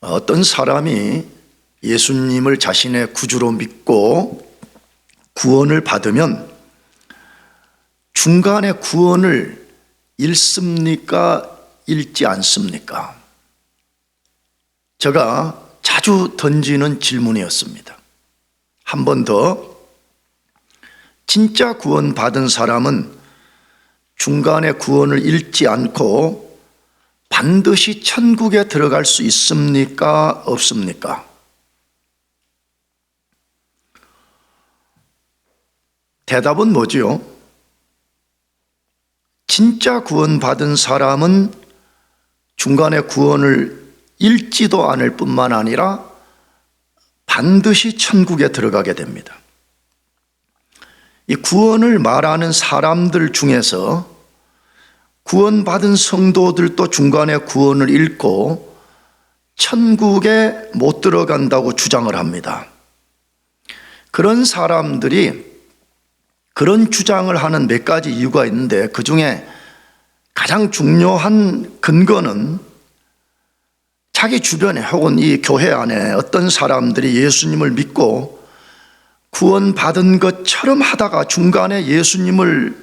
어떤 사람이 예수님을 자신의 구주로 믿고 구원을 받으면 중간에 구원을 잃습니까? 잃지 않습니까? 제가 자주 던지는 질문이었습니다. 한 번 더, 진짜 구원 받은 사람은 중간에 구원을 잃지 않고 반드시 천국에 들어갈 수 있습니까? 없습니까? 대답은 뭐지요? 진짜 구원 받은 사람은 중간에 구원을 잃지도 않을 뿐만 아니라 반드시 천국에 들어가게 됩니다. 이 구원을 말하는 사람들 중에서 구원받은 성도들도 중간에 구원을 잃고 천국에 못 들어간다고 주장을 합니다. 그런 사람들이 그런 주장을 하는 몇 가지 이유가 있는데, 그 중에 가장 중요한 근거는 자기 주변에 혹은 이 교회 안에 어떤 사람들이 예수님을 믿고 구원받은 것처럼 하다가 중간에 예수님을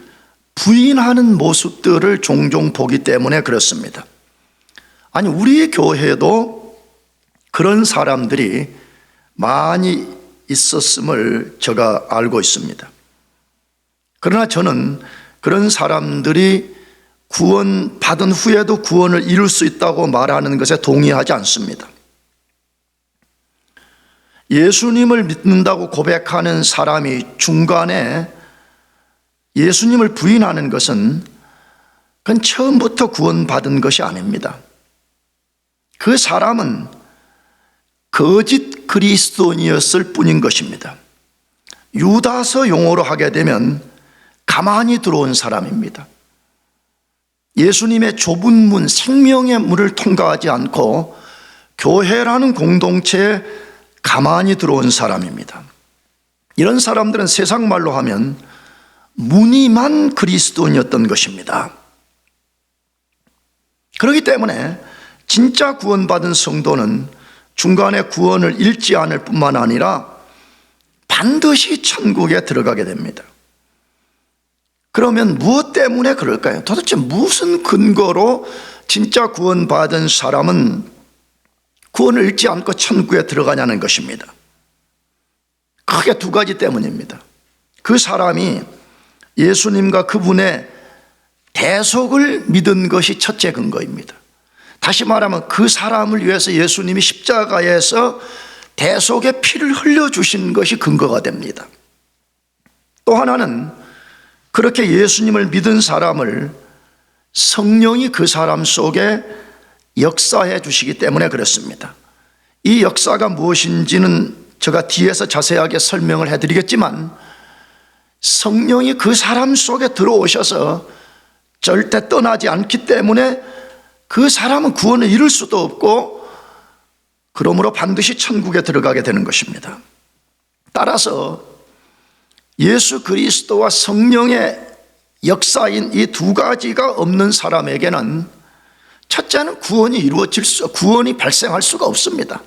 부인하는 모습들을 종종 보기 때문에 그렇습니다. 아니, 우리 교회도 그런 사람들이 많이 있었음을 제가 알고 있습니다. 그러나 저는 그런 사람들이 구원받은 후에도 구원을 이룰 수 있다고 말하는 것에 동의하지 않습니다. 예수님을 믿는다고 고백하는 사람이 중간에 예수님을 부인하는 것은 그건 처음부터 구원받은 것이 아닙니다. 그 사람은 거짓 그리스도인이었을 뿐인 것입니다. 유다서 용어로 하게 되면 가만히 들어온 사람입니다. 예수님의 좁은 문, 생명의 문을 통과하지 않고 교회라는 공동체에 가만히 들어온 사람입니다. 이런 사람들은 세상 말로 하면 무늬만 그리스도인이었던 것입니다. 그렇기 때문에 진짜 구원받은 성도는 중간에 구원을 잃지 않을 뿐만 아니라 반드시 천국에 들어가게 됩니다. 그러면 무엇 때문에 그럴까요? 도대체 무슨 근거로 진짜 구원받은 사람은 구원을 잃지 않고 천국에 들어가냐는 것입니다. 크게 두 가지 때문입니다. 그 사람이 예수님과 그분의 대속을 믿은 것이 첫째 근거입니다. 다시 말하면 그 사람을 위해서 예수님이 십자가에서 대속의 피를 흘려주신 것이 근거가 됩니다. 또 하나는 그렇게 예수님을 믿은 사람을 성령이 그 사람 속에 역사해 주시기 때문에 그렇습니다. 이 역사가 무엇인지는 제가 뒤에서 자세하게 설명을 해드리겠지만, 성령이 그 사람 속에 들어오셔서 절대 떠나지 않기 때문에 그 사람은 구원을 이룰 수도 없고, 그러므로 반드시 천국에 들어가게 되는 것입니다. 따라서 예수 그리스도와 성령의 역사인 이 두 가지가 없는 사람에게는 첫째는 구원이 발생할 수가 없습니다.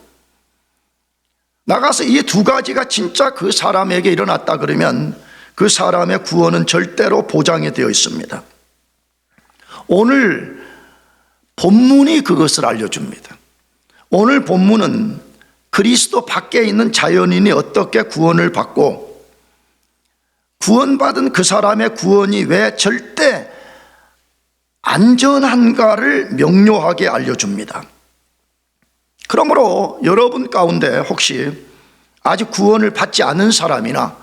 나가서 이 두 가지가 진짜 그 사람에게 일어났다 그러면 그 사람의 구원은 절대로 보장이 되어 있습니다. 오늘 본문이 그것을 알려줍니다. 오늘 본문은 그리스도 밖에 있는 자연인이 어떻게 구원을 받고 구원받은 그 사람의 구원이 왜 절대 안전한가를 명료하게 알려줍니다. 그러므로 여러분 가운데 혹시 아직 구원을 받지 않은 사람이나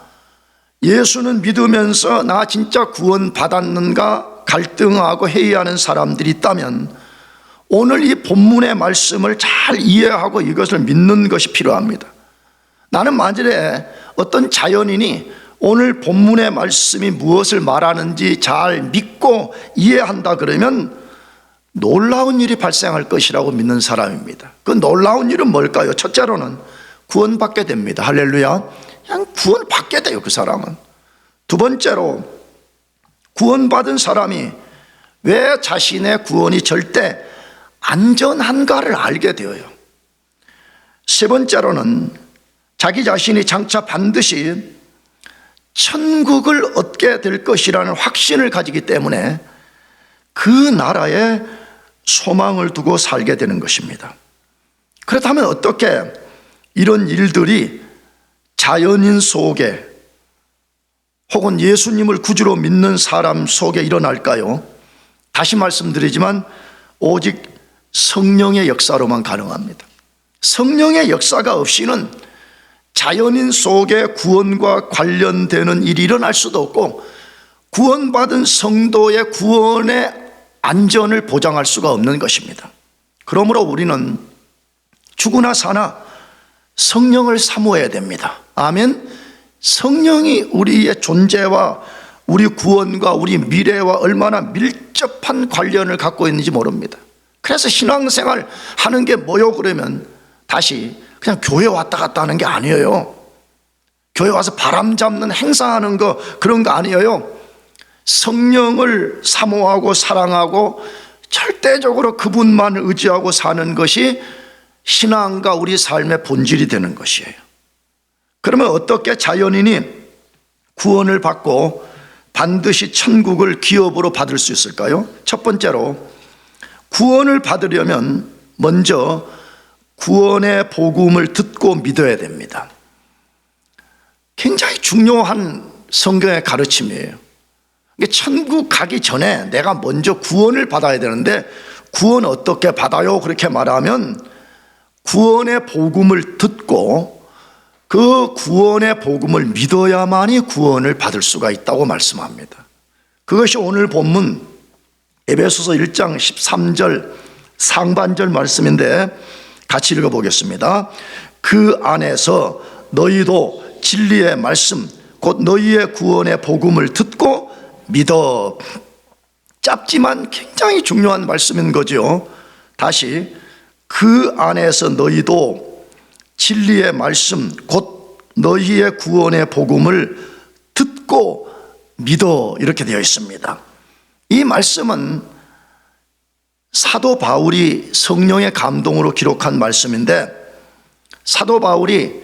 예수는 믿으면서 나 진짜 구원 받았는가 갈등하고 회의하는 사람들이 있다면 오늘 이 본문의 말씀을 잘 이해하고 이것을 믿는 것이 필요합니다. 나는 만일에 어떤 자연인이 오늘 본문의 말씀이 무엇을 말하는지 잘 믿고 이해한다 그러면 놀라운 일이 발생할 것이라고 믿는 사람입니다. 그 놀라운 일은 뭘까요? 첫째로는 구원받게 됩니다. 할렐루야. 그냥 구원받게 돼요, 그 사람은. 두 번째로 구원받은 사람이 왜 자신의 구원이 절대 안전한가를 알게 되어요. 세 번째로는 자기 자신이 장차 반드시 천국을 얻게 될 것이라는 확신을 가지기 때문에 그 나라에 소망을 두고 살게 되는 것입니다. 그렇다면 어떻게 이런 일들이 자연인 속에 혹은 예수님을 구주로 믿는 사람 속에 일어날까요? 다시 말씀드리지만 오직 성령의 역사로만 가능합니다. 성령의 역사가 없이는 자연인 속에 구원과 관련되는 일이 일어날 수도 없고 구원받은 성도의 구원의 안전을 보장할 수가 없는 것입니다. 그러므로 우리는 죽으나 사나 성령을 사모해야 됩니다. 아멘. 성령이 우리의 존재와 우리 구원과 우리 미래와 얼마나 밀접한 관련을 갖고 있는지 모릅니다. 그래서 신앙생활 하는 게 뭐요? 그러면 다시 그냥 교회 왔다 갔다 하는 게 아니에요. 교회 와서 바람 잡는 행사하는 거 그런 거 아니에요. 성령을 사모하고 사랑하고 절대적으로 그분만 의지하고 사는 것이 신앙과 우리 삶의 본질이 되는 것이에요. 그러면 어떻게 자연인이 구원을 받고 반드시 천국을 기업으로 받을 수 있을까요? 첫 번째로 구원을 받으려면 먼저 구원의 복음을 듣고 믿어야 됩니다. 굉장히 중요한 성경의 가르침이에요. 천국 가기 전에 내가 먼저 구원을 받아야 되는데 구원 어떻게 받아요? 그렇게 말하면 구원의 복음을 듣고 그 구원의 복음을 믿어야만이 구원을 받을 수가 있다고 말씀합니다. 그것이 오늘 본문 에베소서 1장 13절 상반절 말씀인데 같이 읽어보겠습니다. 그 안에서 너희도 진리의 말씀 곧 너희의 구원의 복음을 듣고 믿어. 짧지만 굉장히 중요한 말씀인 거죠. 다시 그 안에서 너희도 진리의 말씀 곧 너희의 구원의 복음을 듣고 믿어 이렇게 되어 있습니다. 이 말씀은 사도 바울이 성령의 감동으로 기록한 말씀인데 사도 바울이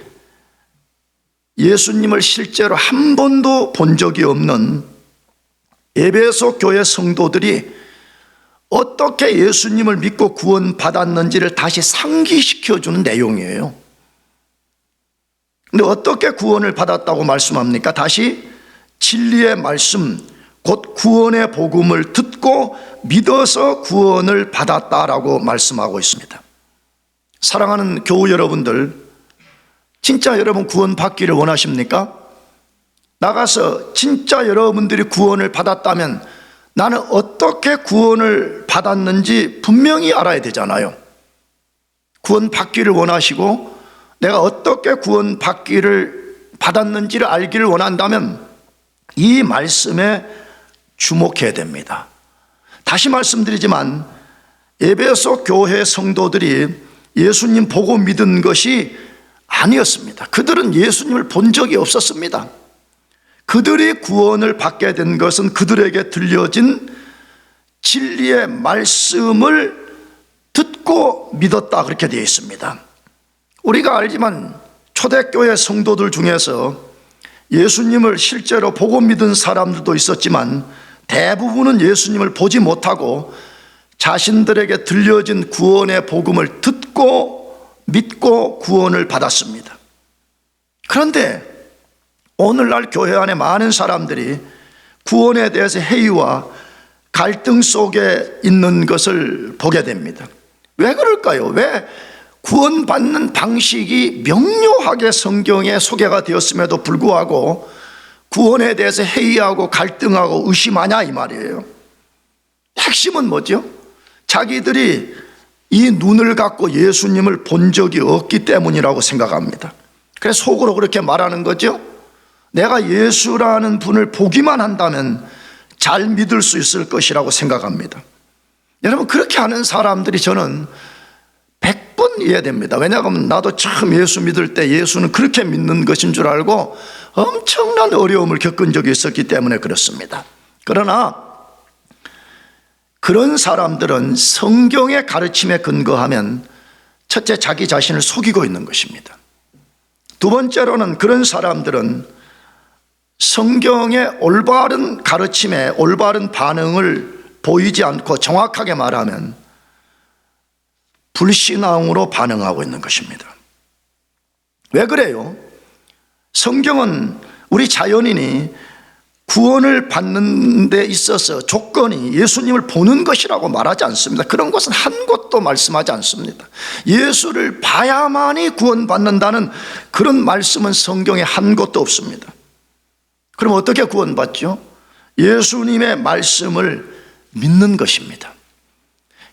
예수님을 실제로 한 번도 본 적이 없는 에베소 교회 성도들이 어떻게 예수님을 믿고 구원받았는지를 다시 상기시켜주는 내용이에요. 근데 어떻게 구원을 받았다고 말씀합니까? 다시 진리의 말씀 곧 구원의 복음을 듣고 믿어서 구원을 받았다라고 말씀하고 있습니다. 사랑하는 교우 여러분들, 진짜 여러분 구원 받기를 원하십니까? 나가서 진짜 여러분들이 구원을 받았다면 나는 어떻게 구원을 받았는지 분명히 알아야 되잖아요. 구원 받기를 원하시고 내가 어떻게 구원 받았는지를 알기를 원한다면 이 말씀에 주목해야 됩니다. 다시 말씀드리지만 에베소 교회 성도들이 예수님 보고 믿은 것이 아니었습니다. 그들은 예수님을 본 적이 없었습니다. 그들이 구원을 받게 된 것은 그들에게 들려진 진리의 말씀을 듣고 믿었다 그렇게 되어 있습니다. 우리가 알지만 초대교회 성도들 중에서 예수님을 실제로 보고 믿은 사람들도 있었지만 대부분은 예수님을 보지 못하고 자신들에게 들려진 구원의 복음을 듣고 믿고 구원을 받았습니다. 그런데 오늘날 교회 안에 많은 사람들이 구원에 대해서 회의와 갈등 속에 있는 것을 보게 됩니다. 왜 그럴까요? 왜 구원받는 방식이 명료하게 성경에 소개가 되었음에도 불구하고 구원에 대해서 회의하고 갈등하고 의심하냐 이 말이에요. 핵심은 뭐죠? 자기들이 이 눈을 갖고 예수님을 본 적이 없기 때문이라고 생각합니다. 그래서 속으로 그렇게 말하는 거죠. 내가 예수라는 분을 보기만 한다면 잘 믿을 수 있을 것이라고 생각합니다. 여러분 그렇게 하는 사람들이 저는 100번 이해됩니다. 왜냐하면 나도 처음 예수 믿을 때 예수는 그렇게 믿는 것인 줄 알고 엄청난 어려움을 겪은 적이 있었기 때문에 그렇습니다. 그러나 그런 사람들은 성경의 가르침에 근거하면 첫째, 자기 자신을 속이고 있는 것입니다. 두 번째로는 그런 사람들은 성경의 올바른 가르침에 올바른 반응을 보이지 않고 정확하게 말하면 불신앙으로 반응하고 있는 것입니다. 왜 그래요? 성경은 우리 자연인이 구원을 받는 데 있어서 조건이 예수님을 보는 것이라고 말하지 않습니다. 그런 것은 한 곳도 말씀하지 않습니다. 예수를 봐야만이 구원받는다는 그런 말씀은 성경에 한 곳도 없습니다. 그럼 어떻게 구원받죠? 예수님의 말씀을 믿는 것입니다.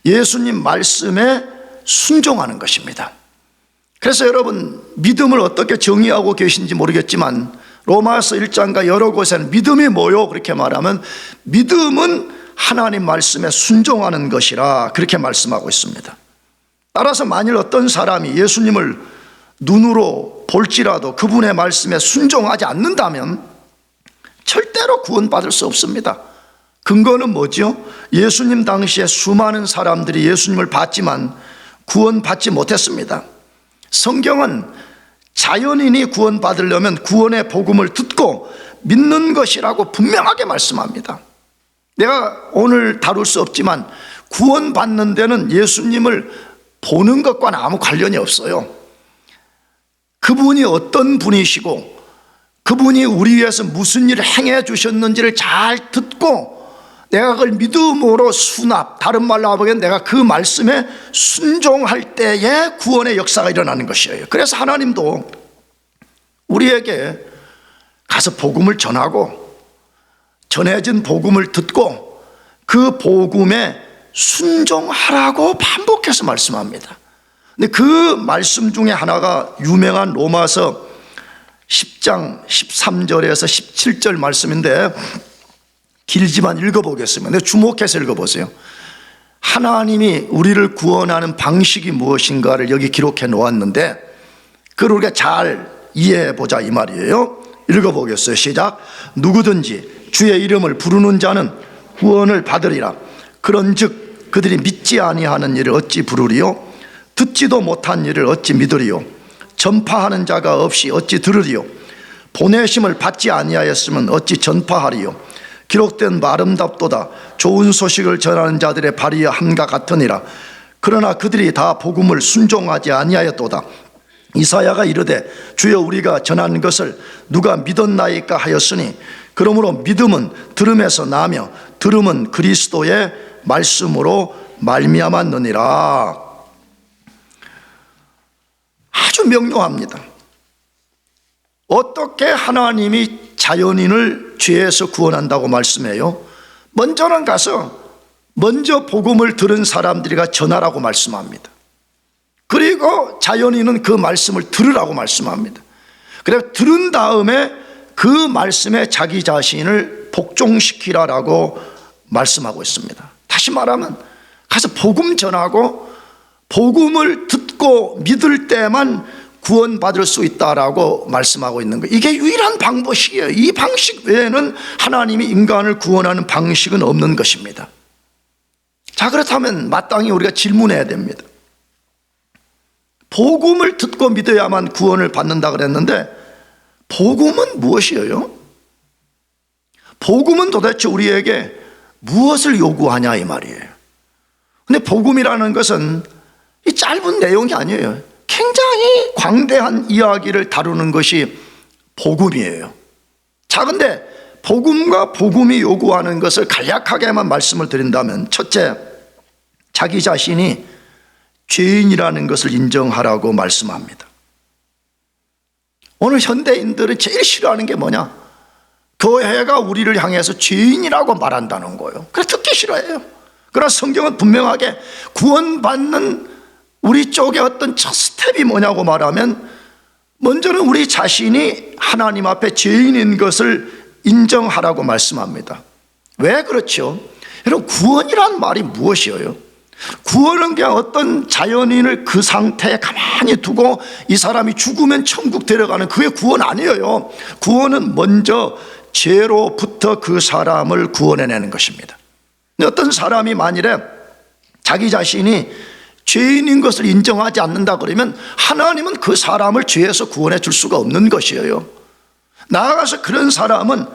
예수님 말씀에 순종하는 것입니다. 그래서 여러분, 믿음을 어떻게 정의하고 계신지 모르겠지만 로마서 1장과 여러 곳에는 믿음이 뭐요? 그렇게 말하면 믿음은 하나님 말씀에 순종하는 것이라 그렇게 말씀하고 있습니다. 따라서 만일 어떤 사람이 예수님을 눈으로 볼지라도 그분의 말씀에 순종하지 않는다면 절대로 구원받을 수 없습니다. 근거는 뭐죠? 예수님 당시에 수많은 사람들이 예수님을 봤지만 구원받지 못했습니다. 성경은 자연인이 구원받으려면 구원의 복음을 듣고 믿는 것이라고 분명하게 말씀합니다. 내가 오늘 다룰 수 없지만 구원받는 데는 예수님을 보는 것과는 아무 관련이 없어요. 그분이 어떤 분이시고 그분이 우리 위해서 무슨 일을 행해 주셨는지를 잘 듣고 내가 그걸 믿음으로 수납, 다른 말로 하면 내가 그 말씀에 순종할 때에 구원의 역사가 일어나는 것이에요. 그래서 하나님도 우리에게 가서 복음을 전하고 전해진 복음을 듣고 그 복음에 순종하라고 반복해서 말씀합니다. 근데 그 말씀 중에 하나가 유명한 로마서 10장 13절에서 17절 말씀인데 길지만 읽어보겠습니다. 주목해서 읽어보세요. 하나님이 우리를 구원하는 방식이 무엇인가를 여기 기록해 놓았는데 그걸 우리가 잘 이해해보자 이 말이에요. 읽어보겠어요. 시작. 누구든지 주의 이름을 부르는 자는 구원을 받으리라. 그런즉 그들이 믿지 아니하는 일을 어찌 부르리요? 듣지도 못한 일을 어찌 믿으리요? 전파하는 자가 없이 어찌 들으리요? 보내심을 받지 아니하였으면 어찌 전파하리요? 기록된 바 아름답도다. 좋은 소식을 전하는 자들의 발이 함과 같으니라. 그러나 그들이 다 복음을 순종하지 아니하였도다. 이사야가 이르되 주여 우리가 전하는 것을 누가 믿었나이까 하였으니 그러므로 믿음은 들음에서 나며 들음은 그리스도의 말씀으로 말미암았느니라. 아주 명료합니다. 어떻게 하나님이 자연인을 죄에서 구원한다고 말씀해요? 먼저는 가서 먼저 복음을 들은 사람들이가 전하라고 말씀합니다. 그리고 자연인은 그 말씀을 들으라고 말씀합니다. 그래서 들은 다음에 그 말씀에 자기 자신을 복종시키라라고 말씀하고 있습니다. 다시 말하면 가서 복음 전하고 복음을 듣고 믿을 때만 구원받을 수 있다라고 말씀하고 있는 거예요. 이게 유일한 방법이에요. 이 방식 외에는 하나님이 인간을 구원하는 방식은 없는 것입니다. 자, 그렇다면 마땅히 우리가 질문해야 됩니다. 복음을 듣고 믿어야만 구원을 받는다 그랬는데 복음은 무엇이에요? 복음은 도대체 우리에게 무엇을 요구하냐 이 말이에요. 근데 복음이라는 것은 이 짧은 내용이 아니에요. 굉장히 광대한 이야기를 다루는 것이 복음이에요. 자, 근데 복음과 복음이 요구하는 것을 간략하게만 말씀을 드린다면 첫째, 자기 자신이 죄인이라는 것을 인정하라고 말씀합니다. 오늘 현대인들은 제일 싫어하는 게 뭐냐? 교회가 우리를 향해서 죄인이라고 말한다는 거예요. 그래서 듣기 싫어해요. 그러나 성경은 분명하게 구원받는 우리 쪽에 어떤 첫 스텝이 뭐냐고 말하면 먼저는 우리 자신이 하나님 앞에 죄인인 것을 인정하라고 말씀합니다. 왜 그렇죠? 여러분, 구원이란 말이 무엇이에요? 구원은 그냥 어떤 자연인을 그 상태에 가만히 두고 이 사람이 죽으면 천국 데려가는 그게 구원 아니에요. 구원은 먼저 죄로부터 그 사람을 구원해내는 것입니다. 어떤 사람이 만일에 자기 자신이 죄인인 것을 인정하지 않는다 그러면 하나님은 그 사람을 죄에서 구원해 줄 수가 없는 것이에요. 나아가서 그런 사람은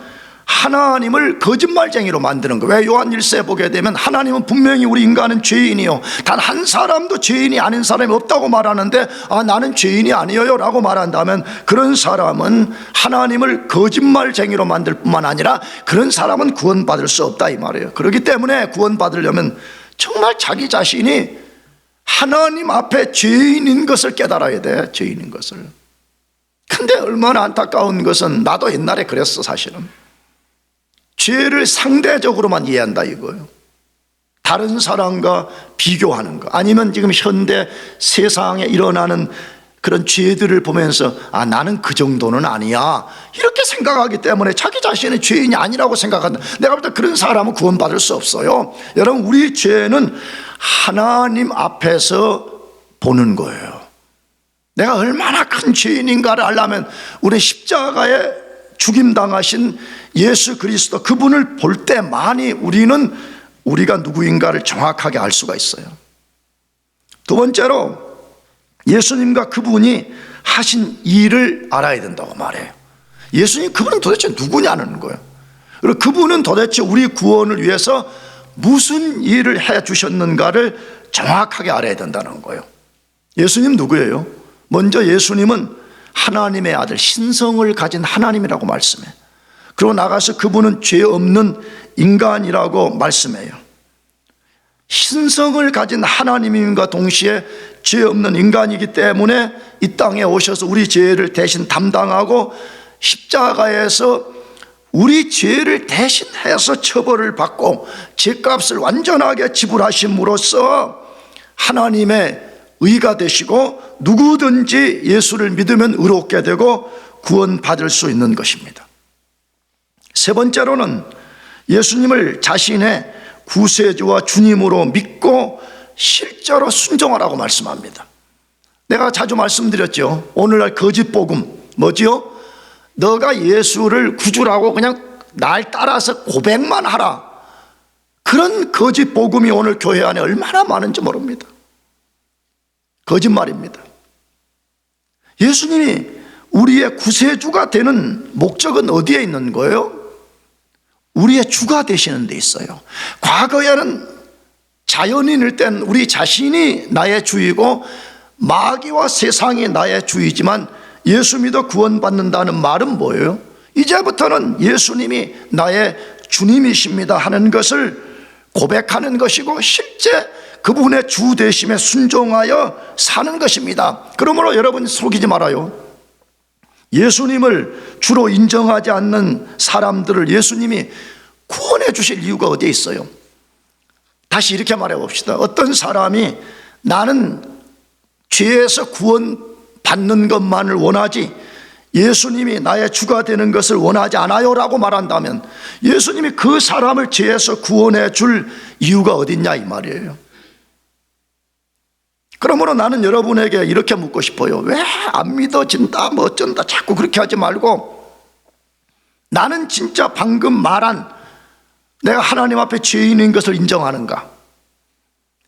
하나님을 거짓말쟁이로 만드는 거예요. 왜 요한 1세 보게 되면 하나님은 분명히 우리 인간은 죄인이요, 단 한 사람도 죄인이 아닌 사람이 없다고 말하는데 나는 죄인이 아니에요 라고 말한다면 그런 사람은 하나님을 거짓말쟁이로 만들 뿐만 아니라 그런 사람은 구원받을 수 없다 이 말이에요. 그렇기 때문에 구원받으려면 정말 자기 자신이 하나님 앞에 죄인인 것을 깨달아야 돼. 죄인인 것을. 근데 얼마나 안타까운 것은 나도 옛날에 그랬어. 사실은 죄를 상대적으로만 이해한다 이거예요. 다른 사람과 비교하는 거, 아니면 지금 현대 세상에 일어나는 그런 죄들을 보면서 나는 그 정도는 아니야 이렇게 생각하기 때문에 자기 자신의 죄인이 아니라고 생각한다. 내가 볼 때 그런 사람은 구원받을 수 없어요. 여러분, 우리 죄는 하나님 앞에서 보는 거예요. 내가 얼마나 큰 죄인인가를 알려면 우리 십자가에 죽임당하신 예수 그리스도, 그분을 볼 때만이 우리는 우리가 누구인가를 정확하게 알 수가 있어요. 두 번째로 예수님과 그분이 하신 일을 알아야 된다고 말해요. 예수님, 그분은 도대체 누구냐는 거예요. 그리고 그분은 도대체 우리 구원을 위해서 무슨 일을 해 주셨는가를 정확하게 알아야 된다는 거예요. 예수님 누구예요? 먼저 예수님은 하나님의 아들, 신성을 가진 하나님이라고 말씀해요. 그리고 나가서 그분은 죄 없는 인간이라고 말씀해요. 신성을 가진 하나님임과 동시에 죄 없는 인간이기 때문에 이 땅에 오셔서 우리 죄를 대신 담당하고 십자가에서 우리 죄를 대신해서 처벌을 받고 죄값을 완전하게 지불하심으로써 하나님의 의가 되시고 누구든지 예수를 믿으면 의롭게 되고 구원받을 수 있는 것입니다. 세 번째로는 예수님을 자신의 구세주와 주님으로 믿고 실제로 순종하라고 말씀합니다. 내가 자주 말씀드렸죠. 오늘날 거짓 복음 뭐지요? 너가 예수를 구주라고 그냥 날 따라서 고백만 하라. 그런 거짓 복음이 오늘 교회 안에 얼마나 많은지 모릅니다. 거짓말입니다. 예수님이 우리의 구세주가 되는 목적은 어디에 있는 거예요? 우리의 주가 되시는 데 있어요. 과거에는 자연인일 땐 우리 자신이 나의 주이고 마귀와 세상이 나의 주이지만 예수 믿어 구원받는다는 말은 뭐예요? 이제부터는 예수님이 나의 주님이십니다 하는 것을 고백하는 것이고 실제 그분의 주 되심에 순종하여 사는 것입니다. 그러므로 여러분 속이지 말아요. 예수님을 주로 인정하지 않는 사람들을 예수님이 구원해 주실 이유가 어디에 있어요? 다시 이렇게 말해 봅시다. 어떤 사람이 나는 죄에서 구원받는 것만을 원하지 예수님이 나의 주가 되는 것을 원하지 않아요 라고 말한다면 예수님이 그 사람을 죄에서 구원해 줄 이유가 어딨냐 이 말이에요. 그러므로 나는 여러분에게 이렇게 묻고 싶어요. 왜 안 믿어진다 뭐 어쩐다 자꾸 그렇게 하지 말고, 나는 진짜 방금 말한 내가 하나님 앞에 죄인인 것을 인정하는가?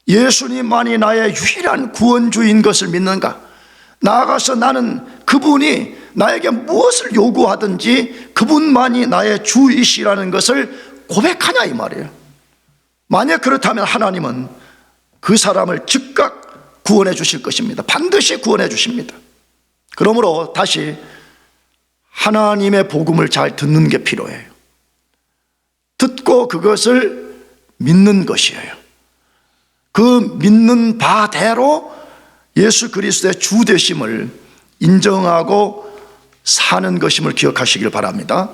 예수님만이 나의 유일한 구원주인 것을 믿는가? 나아가서 나는 그분이 나에게 무엇을 요구하든지 그분만이 나의 주이시라는 것을 고백하냐 이 말이에요. 만약 그렇다면 하나님은 그 사람을 즉각 구원해 주실 것입니다. 반드시 구원해 주십니다. 그러므로 다시 하나님의 복음을 잘 듣는 게 필요해요. 듣고 그것을 믿는 것이에요. 그 믿는 바대로 예수 그리스도의 주 되심을 인정하고 사는 것임을 기억하시길 바랍니다.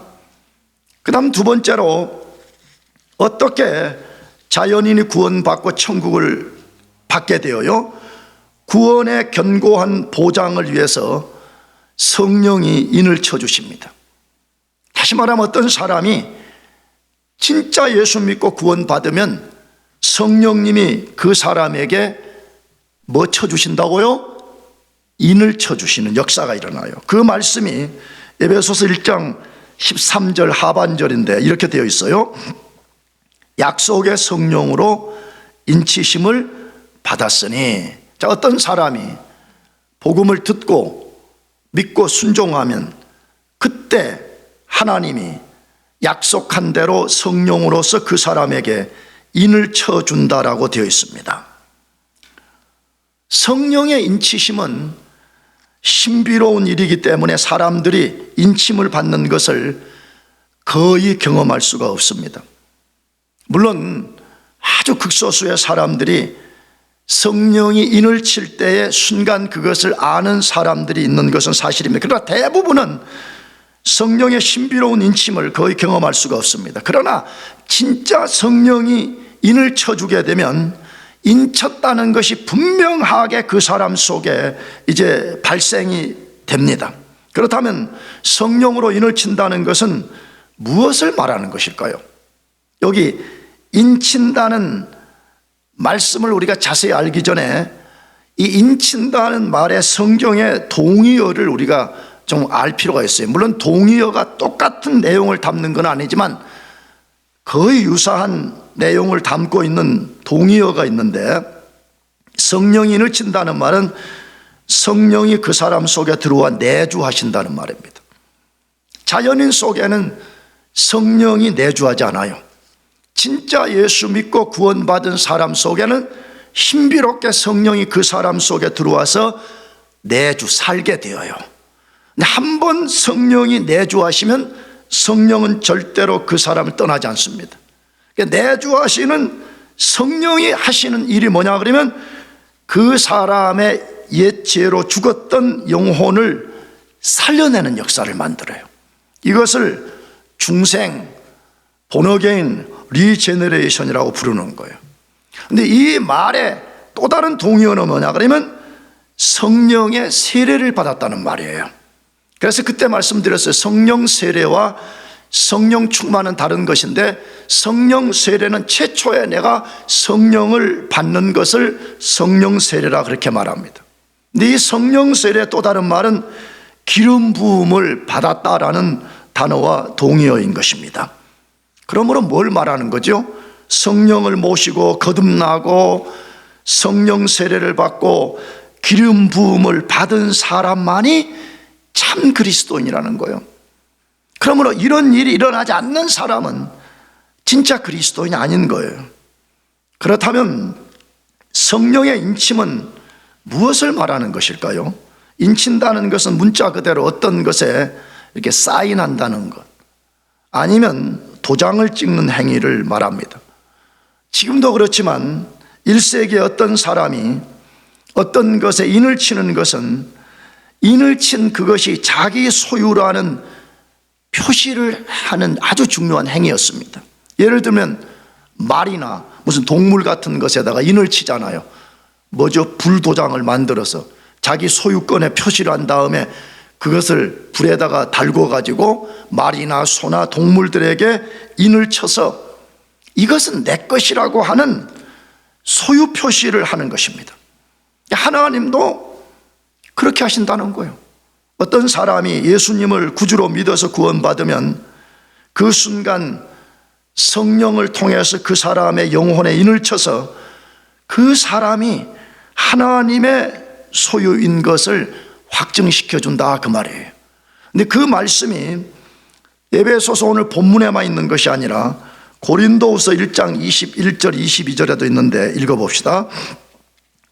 그 다음 두 번째로 어떻게 자연인이 구원받고 천국을 받게 되어요? 구원의 견고한 보장을 위해서 성령이 인을 쳐주십니다. 다시 말하면 어떤 사람이 진짜 예수 믿고 구원받으면 성령님이 그 사람에게 뭐 쳐주신다고요? 인을 쳐주시는 역사가 일어나요. 그 말씀이 에베소서 1장 13절 하반절인데 이렇게 되어 있어요. 약속의 성령으로 인치심을 받았으니 자, 어떤 사람이 복음을 듣고 믿고 순종하면 그때 하나님이 약속한 대로 성령으로서 그 사람에게 인을 쳐준다라고 되어 있습니다. 성령의 인치심은 신비로운 일이기 때문에 사람들이 인침을 받는 것을 거의 경험할 수가 없습니다. 물론 아주 극소수의 사람들이 성령이 인을 칠 때의 순간 그것을 아는 사람들이 있는 것은 사실입니다. 그러나 대부분은 성령의 신비로운 인침을 거의 경험할 수가 없습니다. 그러나 진짜 성령이 인을 쳐주게 되면 인쳤다는 것이 분명하게 그 사람 속에 이제 발생이 됩니다. 그렇다면 성령으로 인을 친다는 것은 무엇을 말하는 것일까요? 여기 인친다는 말씀을 우리가 자세히 알기 전에 이 인친다는 말의 성경의 동의어를 우리가 좀 알 필요가 있어요. 물론 동의어가 똑같은 내용을 담는 건 아니지만 거의 유사한 내용을 담고 있는 동의어가 있는데, 성령이 인을 친다는 말은 성령이 그 사람 속에 들어와 내주하신다는 말입니다. 자연인 속에는 성령이 내주하지 않아요. 진짜 예수 믿고 구원받은 사람 속에는 신비롭게 성령이 그 사람 속에 들어와서 살게 되어요. 한 번 성령이 내주하시면 성령은 절대로 그 사람을 떠나지 않습니다. 내주하시는 성령이 하시는 일이 뭐냐 그러면 그 사람의 옛 죄로 죽었던 영혼을 살려내는 역사를 만들어요. 이것을 중생, 본어게인, 리제너레이션이라고 부르는 거예요. 근데 이 말의 또 다른 동의어는 뭐냐 그러면 성령의 세례를 받았다는 말이에요. 그래서 그때 말씀드렸어요. 성령 세례와 성령 충만은 다른 것인데, 성령 세례는 최초에 내가 성령을 받는 것을 성령 세례라 그렇게 말합니다. 근데 이 성령 세례의 또 다른 말은 기름 부음을 받았다라는 단어와 동의어인 것입니다. 그러므로 뭘 말하는 거죠? 성령을 모시고 거듭나고 성령 세례를 받고 기름 부음을 받은 사람만이 참 그리스도인이라는 거예요. 그러므로 이런 일이 일어나지 않는 사람은 진짜 그리스도인이 아닌 거예요. 그렇다면 성령의 인침은 무엇을 말하는 것일까요? 인친다는 것은 문자 그대로 어떤 것에 이렇게 사인한다는 것, 아니면 도장을 찍는 행위를 말합니다. 지금도 그렇지만 1세기에 어떤 사람이 어떤 것에 인을 치는 것은 인을 친 그것이 자기 소유라는 표시를 하는 아주 중요한 행위였습니다. 예를 들면 말이나 무슨 동물 같은 것에다가 인을 치잖아요. 뭐죠? 불도장을 만들어서 자기 소유권에 표시를 한 다음에 그것을 불에다가 달궈 가지고 말이나 소나 동물들에게 인을 쳐서 이것은 내 것이라고 하는 소유 표시를 하는 것입니다. 하나님도 그렇게 하신다는 거예요. 어떤 사람이 예수님을 구주로 믿어서 구원받으면 그 순간 성령을 통해서 그 사람의 영혼에 인을 쳐서 그 사람이 하나님의 소유인 것을 확증시켜 준다 그 말이에요. 근데 그 말씀이 에베소서 오늘 본문에만 있는 것이 아니라 고린도후서 1장 21절 22절에도 있는데 읽어봅시다.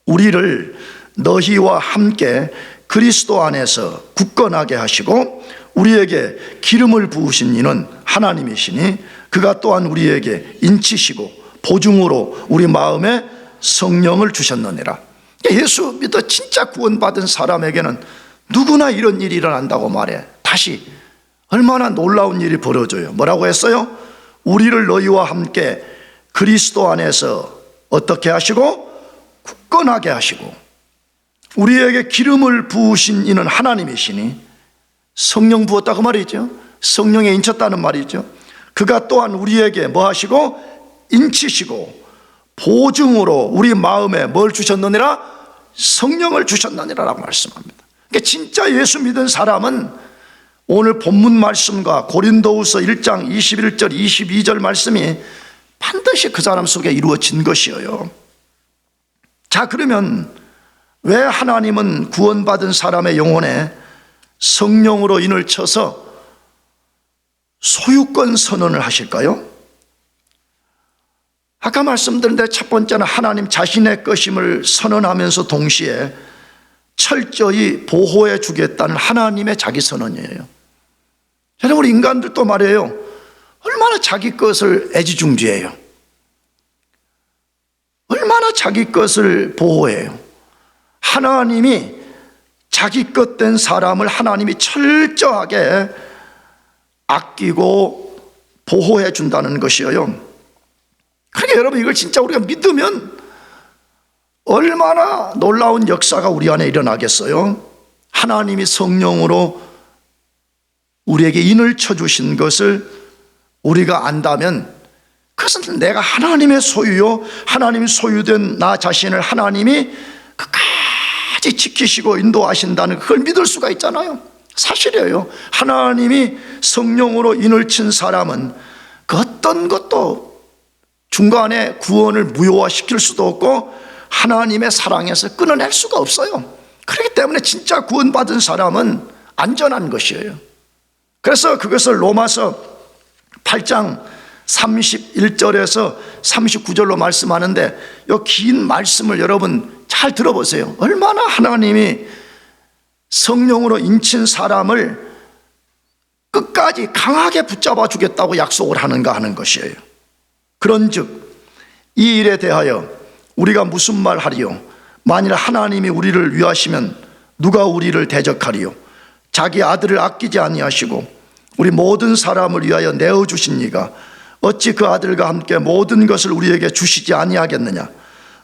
우리를 너희와 함께 그리스도 안에서 굳건하게 하시고 우리에게 기름을 부으신 이는 하나님이시니 그가 또한 우리에게 인치시고 보증으로 우리 마음에 성령을 주셨느니라. 예수 믿어 진짜 구원받은 사람에게는 누구나 이런 일이 일어난다고 말해. 다시 얼마나 놀라운 일이 벌어져요. 뭐라고 했어요? 우리를 너희와 함께 그리스도 안에서 어떻게 하시고 굳건하게 하시고 우리에게 기름을 부으신 이는 하나님이시니, 성령 부었다고 말이죠. 성령에 인쳤다는 말이죠. 그가 또한 우리에게 뭐 하시고 인치시고 보증으로 우리 마음에 뭘 주셨느니라? 성령을 주셨느니라라고 말씀합니다. 그러니까 진짜 예수 믿은 사람은 오늘 본문 말씀과 고린도후서 1장 21절 22절 말씀이 반드시 그 사람 속에 이루어진 것이에요. 자, 그러면 왜 하나님은 구원받은 사람의 영혼에 성령으로 인을 쳐서 소유권 선언을 하실까요? 아까 말씀드린 첫 번째는 하나님 자신의 것임을 선언하면서 동시에 철저히 보호해 주겠다는 하나님의 자기 선언이에요. 여러분, 인간들도 말이에요, 얼마나 자기 것을 애지중지해요. 얼마나 자기 것을 보호해요. 하나님이 자기 것 된 사람을 하나님이 철저하게 아끼고 보호해 준다는 것이에요. 그러니까 여러분, 이걸 진짜 우리가 믿으면 얼마나 놀라운 역사가 우리 안에 일어나겠어요. 하나님이 성령으로 우리에게 인을 쳐주신 것을 우리가 안다면 그것은 내가 하나님의 소유요, 하나님이 소유된 나 자신을 하나님이 끝까지 지키시고 인도하신다는 그걸 믿을 수가 있잖아요. 사실이에요. 하나님이 성령으로 인을 친 사람은 그 어떤 것도 중간에 구원을 무효화시킬 수도 없고 하나님의 사랑에서 끊어낼 수가 없어요. 그렇기 때문에 진짜 구원받은 사람은 안전한 것이에요. 그래서 그것을 로마서 8장 31절에서 39절로 말씀하는데 이 긴 말씀을 여러분 잘 들어보세요. 얼마나 하나님이 성령으로 인친 사람을 끝까지 강하게 붙잡아 주겠다고 약속을 하는가 하는 것이에요. 그런즉 이 일에 대하여 우리가 무슨 말 하리요? 만일 하나님이 우리를 위하시면 누가 우리를 대적하리요? 자기 아들을 아끼지 아니하시고 우리 모든 사람을 위하여 내어주신 이가 어찌 그 아들과 함께 모든 것을 우리에게 주시지 아니하겠느냐?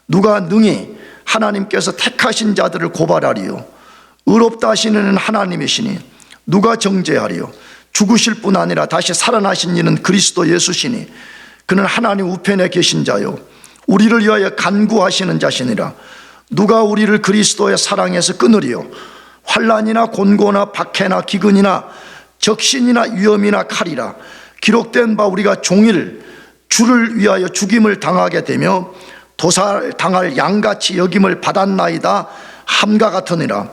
누가 능히 하나님께서 택하신 자들을 고발하리요? 의롭다 하시는 하나님이시니 누가 정죄하리요? 죽으실 뿐 아니라 다시 살아나신 이는 그리스도 예수시니 그는 하나님 우편에 계신 자요 우리를 위하여 간구하시는 자시니라. 누가 우리를 그리스도의 사랑에서 끊으리요? 환난이나 곤고나 박해나 기근이나 적신이나 위험이나 칼이라. 기록된 바 우리가 종일 주를 위하여 죽임을 당하게 되며 도살당할 양같이 여김을 받았나이다 함과 같으니라.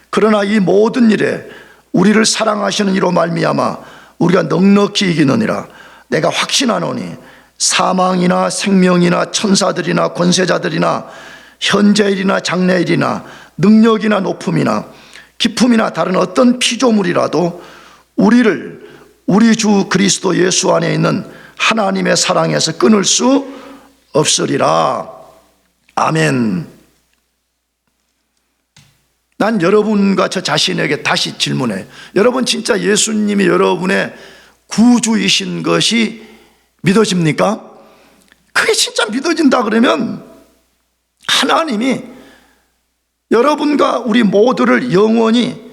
그러나 이 모든 일에 우리를 사랑하시는 이로 말미암아 우리가 넉넉히 이기느니라. 내가 확신하노니 사망이나 생명이나 천사들이나 권세자들이나 현재일이나 장래일이나 능력이나 높음이나 기품이나 다른 어떤 피조물이라도 우리를 우리 주 그리스도 예수 안에 있는 하나님의 사랑에서 끊을 수 없으리라. 아멘. 난 여러분과 저 자신에게 다시 질문해. 여러분 진짜 예수님이 여러분의 구주이신 것이 믿어집니까? 그게 진짜 믿어진다 그러면 하나님이 여러분과 우리 모두를 영원히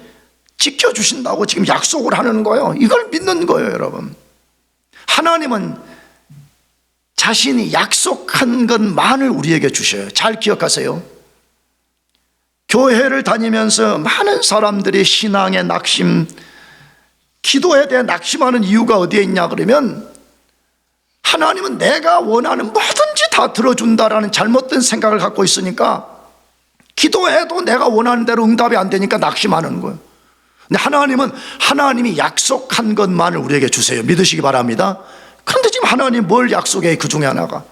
지켜주신다고 지금 약속을 하는 거예요. 이걸 믿는 거예요, 여러분. 하나님은 자신이 약속한 것만을 우리에게 주셔요. 잘 기억하세요. 교회를 다니면서 많은 사람들이 신앙의 낙심, 기도에 대해 낙심하는 이유가 어디에 있냐 그러면 하나님은 내가 원하는 뭐든지 다 들어준다라는 잘못된 생각을 갖고 있으니까 기도해도 내가 원하는 대로 응답이 안 되니까 낙심하는 거예요. 근데 하나님은 하나님이 약속한 것만을 우리에게 주세요. 믿으시기 바랍니다. 그런데 지금 하나님 뭘 약속해? 그 중에 하나가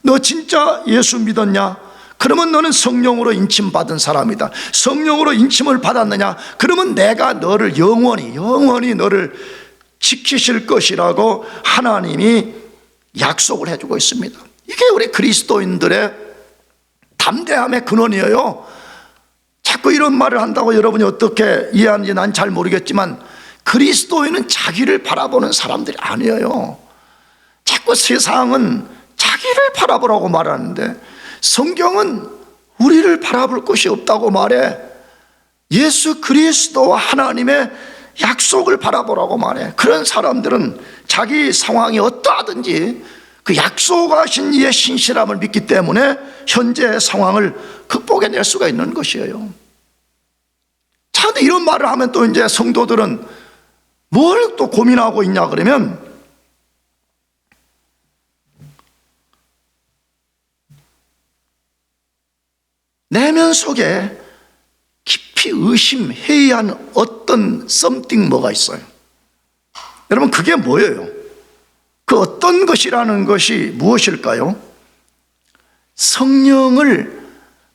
너 진짜 예수 믿었냐? 그러면 너는 성령으로 인침받은 사람이다. 성령으로 인침을 받았느냐? 그러면 내가 너를 영원히 너를 지키실 것이라고 하나님이 약속을 해주고 있습니다. 이게 우리 그리스도인들의 담대함의 근원이에요. 자꾸 이런 말을 한다고 여러분이 어떻게 이해하는지 난 잘 모르겠지만 그리스도인은 자기를 바라보는 사람들이 아니에요. 자꾸 세상은 자기를 바라보라고 말하는데 성경은 우리를 바라볼 것이 없다고 말해. 예수 그리스도와 하나님의 약속을 바라보라고 말해. 그런 사람들은 자기 상황이 어떠하든지 그 약속하신 이의 신실함을 믿기 때문에 현재의 상황을 극복해낼 수가 있는 것이에요. 자, 근데 이런 말을 하면 또 이제 성도들은 뭘 또 고민하고 있냐 그러면 내면 속에 깊이 의심해야 어떤 something 뭐가 있어요. 여러분, 그게 뭐예요? 그 어떤 것이라는 것이 무엇일까요? 성령을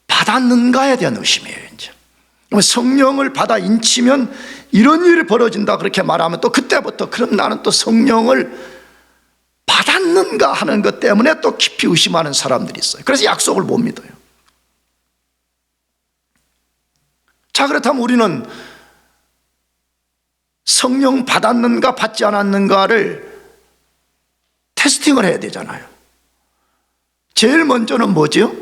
받았는가에 대한 의심이에요. 이제 성령을 받아 인치면 이런 일이 벌어진다 그렇게 말하면 또 그때부터 그럼 나는 또 성령을 받았는가 하는 것 때문에 또 깊이 의심하는 사람들이 있어요. 그래서 약속을 못 믿어요. 자, 그렇다면 우리는 성령 받았는가 받지 않았는가를 테스팅을 해야 되잖아요. 제일 먼저는 뭐죠?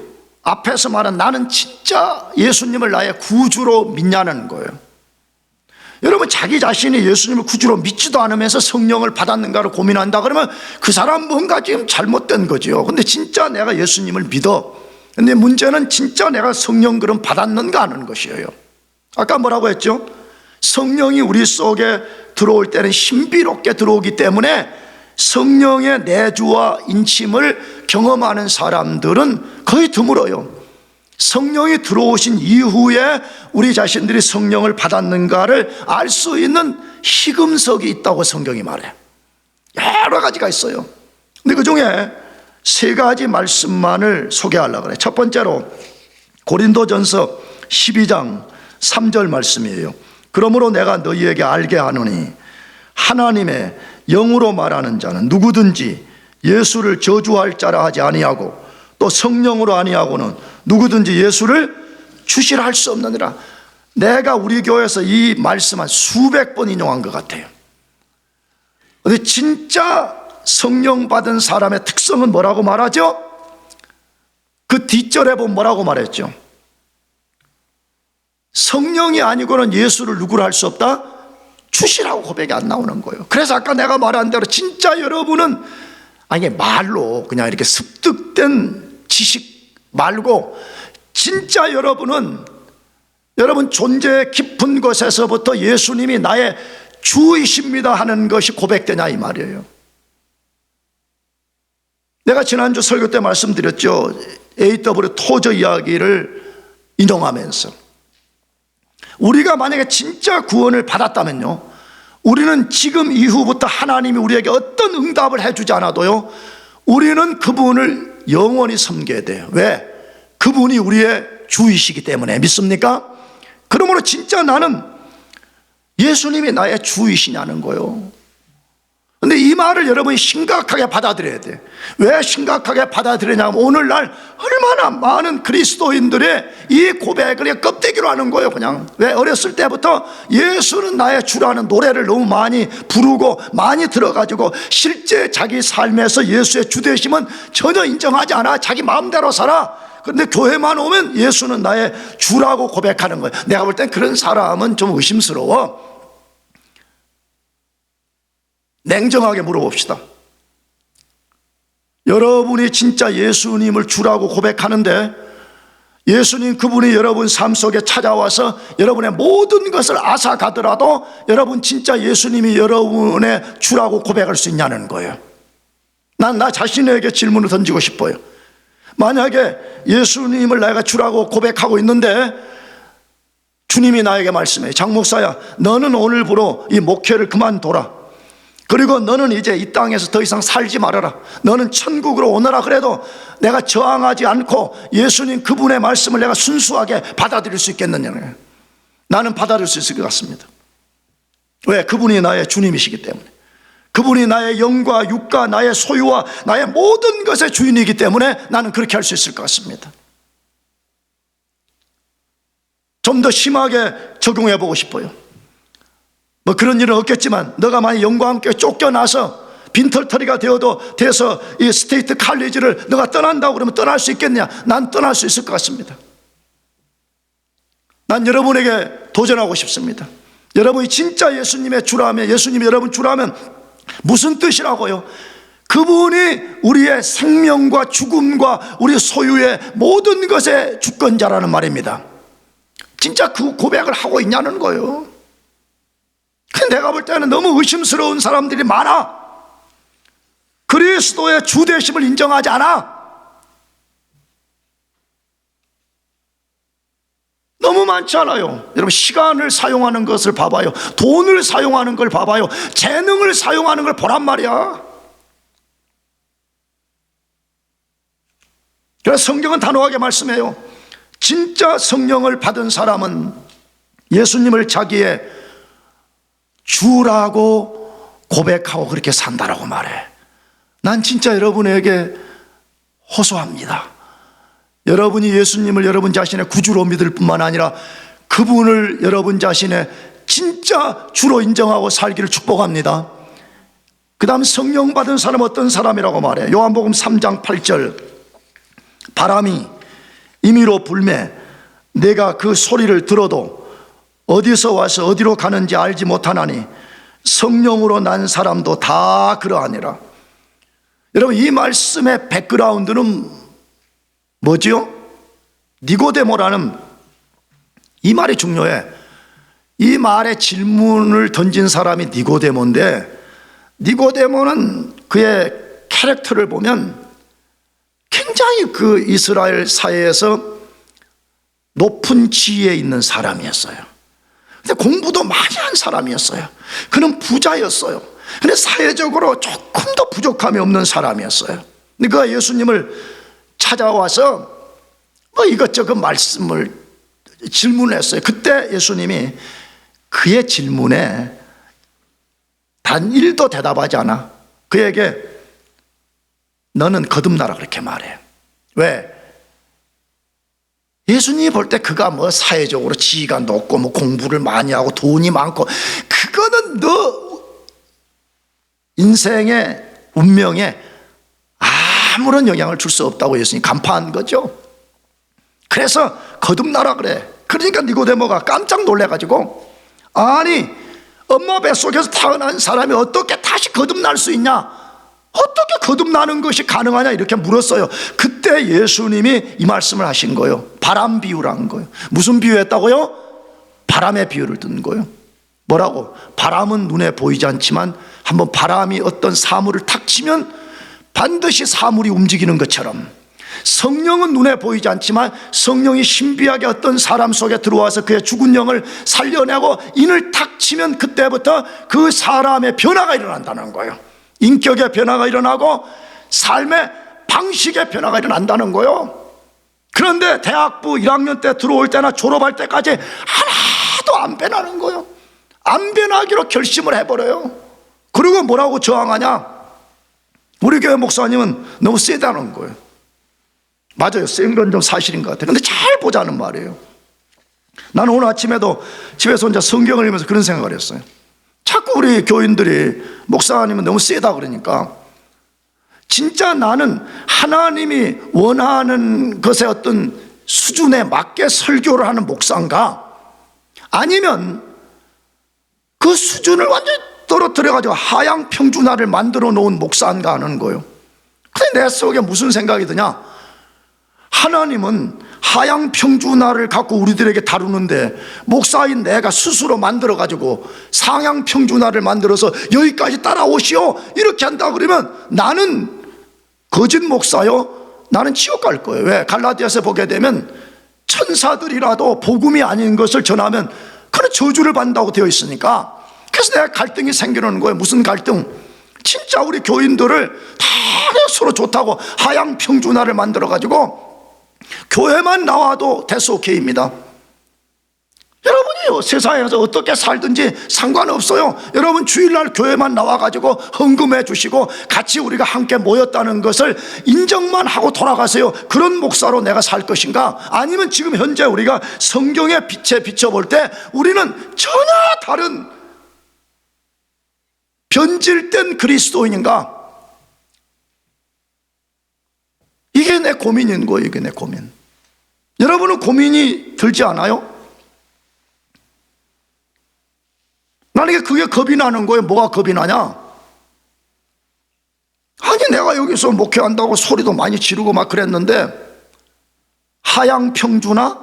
앞에서 말한 나는 진짜 예수님을 나의 구주로 믿냐는 거예요. 여러분, 자기 자신이 예수님을 구주로 믿지도 않으면서 성령을 받았는가를 고민한다 그러면 그 사람 뭔가 지금 잘못된 거죠. 근데 진짜 내가 예수님을 믿어. 근데 문제는 진짜 내가 성령 그럼 받았는가 하는 것이에요. 아까 뭐라고 했죠? 성령이 우리 속에 들어올 때는 신비롭게 들어오기 때문에 성령의 내주와 인침을 경험하는 사람들은 거의 드물어요. 성령이 들어오신 이후에 우리 자신들이 성령을 받았는가를 알 수 있는 시금석이 있다고 성경이 말해요. 여러 가지가 있어요. 근데 그 중에 세 가지 말씀만을 소개하려고 그래요. 첫 번째로 고린도전서 12장 3절 말씀이에요. 그러므로 내가 너희에게 알게 하노니 하나님의 영으로 말하는 자는 누구든지 예수를 저주할 자라 하지 아니하고 또 성령으로 아니하고는 누구든지 예수를 주시라 할 수 없느니라. 내가 우리 교회에서 이 말씀 한 수백 번 인용한 것 같아요. 근데 진짜 성령 받은 사람의 특성은 뭐라고 말하죠? 그 뒷절에 보면 뭐라고 말했죠? 성령이 아니고는 예수를 누구를 할 수 없다? 주시라고 고백이 안 나오는 거예요. 그래서 아까 내가 말한 대로 진짜 여러분은 아니 말로 그냥 이렇게 습득된 지식 말고 진짜 여러분은 여러분 존재의 깊은 곳에서부터 예수님이 나의 주이십니다 하는 것이 고백되냐 이 말이에요. 내가 지난주 설교 때 말씀드렸죠. A.W. 토저 이야기를 인용하면서 우리가 만약에 진짜 구원을 받았다면요, 우리는 지금 이후부터 하나님이 우리에게 어떤 응답을 해주지 않아도요, 우리는 그분을 영원히 섬겨야 돼요. 왜? 그분이 우리의 주이시기 때문에. 믿습니까? 그러므로 진짜 나는 예수님이 나의 주이시냐는 거예요. 근데 이 말을 여러분이 심각하게 받아들여야 돼. 왜 심각하게 받아들이냐면 오늘날 얼마나 많은 그리스도인들의 이 고백을 그냥 껍데기로 하는 거예요. 그냥 왜? 어렸을 때부터 예수는 나의 주라는 노래를 너무 많이 부르고 많이 들어가지고 실제 자기 삶에서 예수의 주되심은 전혀 인정하지 않아. 자기 마음대로 살아. 그런데 교회만 오면 예수는 나의 주라고 고백하는 거예요. 내가 볼 땐 그런 사람은 좀 의심스러워. 냉정하게 물어봅시다. 여러분이 진짜 예수님을 주라고 고백하는데 예수님 그분이 여러분 삶 속에 찾아와서 여러분의 모든 것을 앗아가더라도 여러분 진짜 예수님이 여러분의 주라고 고백할 수 있냐는 거예요. 난 나 자신에게 질문을 던지고 싶어요. 만약에 예수님을 내가 주라고 고백하고 있는데 주님이 나에게 말씀해, 장 목사야, 너는 오늘부로 이 목회를 그만둬라. 그리고 너는 이제 이 땅에서 더 이상 살지 말아라. 너는 천국으로 오너라. 그래도 내가 저항하지 않고 예수님 그분의 말씀을 내가 순수하게 받아들일 수 있겠느냐. 나는 받아들일 수 있을 것 같습니다. 왜? 그분이 나의 주님이시기 때문에. 그분이 나의 영과 육과 나의 소유와 나의 모든 것의 주인이기 때문에 나는 그렇게 할 수 있을 것 같습니다. 좀 더 심하게 적용해 보고 싶어요. 뭐 그런 일은 없겠지만 너가 만약 영과 함께 쫓겨나서 빈털터리가 돼서 이 스테이트 칼리지를 너가 떠난다고 그러면 떠날 수 있겠냐? 난 떠날 수 있을 것 같습니다. 난 여러분에게 도전하고 싶습니다. 여러분이 진짜 예수님의 주라면, 예수님이 여러분 주라면 무슨 뜻이라고요? 그분이 우리의 생명과 죽음과 우리 소유의 모든 것의 주권자라는 말입니다. 진짜 그 고백을 하고 있냐는 거예요. 내가 볼 때는 너무 의심스러운 사람들이 많아. 그리스도의 주되심을 인정하지 않아. 너무 많잖아요. 여러분, 시간을 사용하는 것을 봐봐요. 돈을 사용하는 걸 봐봐요. 재능을 사용하는 걸 보란 말이야. 그래서 성경은 단호하게 말씀해요. 진짜 성령을 받은 사람은 예수님을 자기의 주라고 고백하고 그렇게 산다라고 말해. 난 진짜 여러분에게 호소합니다. 여러분이 예수님을 여러분 자신의 구주로 믿을 뿐만 아니라 그분을 여러분 자신의 진짜 주로 인정하고 살기를 축복합니다. 그 다음 성령 받은 사람은 어떤 사람이라고 말해? 요한복음 3장 8절, 바람이 임의로 불매 내가 그 소리를 들어도 어디서 와서 어디로 가는지 알지 못하나니 성령으로 난 사람도 다 그러하니라. 여러분, 이 말씀의 백그라운드는 뭐지요? 니고데모라는 이 말이 중요해. 이 말에 질문을 던진 사람이 니고데모인데, 니고데모는 그의 캐릭터를 보면 굉장히 그 이스라엘 사회에서 높은 지위에 있는 사람이었어요. 근데 공부도 많이 한 사람이었어요. 그는 부자였어요. 근데 사회적으로 조금 더 부족함이 없는 사람이었어요. 근데 그가 예수님을 찾아와서 뭐 이것저것 말씀을 질문했어요. 그때 예수님이 그의 질문에 단 1도 대답하지 않아 그에게 너는 거듭나라 그렇게 말해. 왜? 예수님이 볼 때 그가 뭐 사회적으로 지위가 높고 뭐 공부를 많이 하고 돈이 많고 그거는 너 인생의 운명에 아무런 영향을 줄 수 없다고 예수님이 간파한 거죠. 그래서 거듭나라 그래. 그러니까 니고데모가 깜짝 놀래가지고, 아니 엄마 뱃속에서 태어난 사람이 어떻게 다시 거듭날 수 있냐, 어떻게 거듭나는 것이 가능하냐 이렇게 물었어요. 그때 예수님이 이 말씀을 하신 거예요. 바람 비유라는 거예요. 무슨 비유했다고요? 바람의 비유를 든 거예요. 뭐라고? 바람은 눈에 보이지 않지만 한번 바람이 어떤 사물을 탁 치면 반드시 사물이 움직이는 것처럼, 성령은 눈에 보이지 않지만 성령이 신비하게 어떤 사람 속에 들어와서 그의 죽은 영을 살려내고 인을 탁 치면 그때부터 그 사람의 변화가 일어난다는 거예요. 인격의 변화가 일어나고 삶의 방식의 변화가 일어난다는 거예요. 그런데 대학부 1학년 때 들어올 때나 졸업할 때까지 하나도 안 변하는 거예요. 안 변하기로 결심을 해버려요. 그리고 뭐라고 저항하냐? 우리 교회 목사님은 너무 세다는 거예요. 맞아요. 센 건 좀 사실인 것 같아요. 근데 잘 보자는 말이에요. 나는 오늘 아침에도 집에서 혼자 성경을 읽으면서 그런 생각을 했어요. 자꾸 우리 교인들이 목사님은 너무 세다 그러니까, 진짜 나는 하나님이 원하는 것의 어떤 수준에 맞게 설교를 하는 목사인가, 아니면 그 수준을 완전히 떨어뜨려가지고 하향 평준화를 만들어 놓은 목사인가 하는 거예요. 근데 내 속에 무슨 생각이 드냐? 하나님은 하향 평준화를 갖고 우리들에게 다루는데 목사인 내가 스스로 만들어가지고 상향 평준화를 만들어서 여기까지 따라오시오 이렇게 한다 그러면 나는 거짓 목사요? 나는 지옥 갈 거예요. 왜? 갈라디아서 보게 되면 천사들이라도 복음이 아닌 것을 전하면 그런 저주를 받는다고 되어 있으니까. 그래서 내가 갈등이 생기는 거예요. 무슨 갈등? 진짜 우리 교인들을 다 서로 좋다고 하향 평준화를 만들어가지고 교회만 나와도 대수 오케이입니다. 여러분이 세상에서 어떻게 살든지 상관없어요. 여러분 주일날 교회만 나와가지고 헌금해 주시고 같이 우리가 함께 모였다는 것을 인정만 하고 돌아가세요. 그런 목사로 내가 살 것인가? 아니면 지금 현재 우리가 성경의 빛에 비춰볼 때 우리는 전혀 다른 변질된 그리스도인인가? 이게 내 고민인 거예요. 이게 내 고민. 여러분은 고민이 들지 않아요? 나는 그게 겁이 나는 거예요. 뭐가 겁이 나냐? 아니 내가 여기서 목회한다고 소리도 많이 지르고 막 그랬는데 하향 평준화,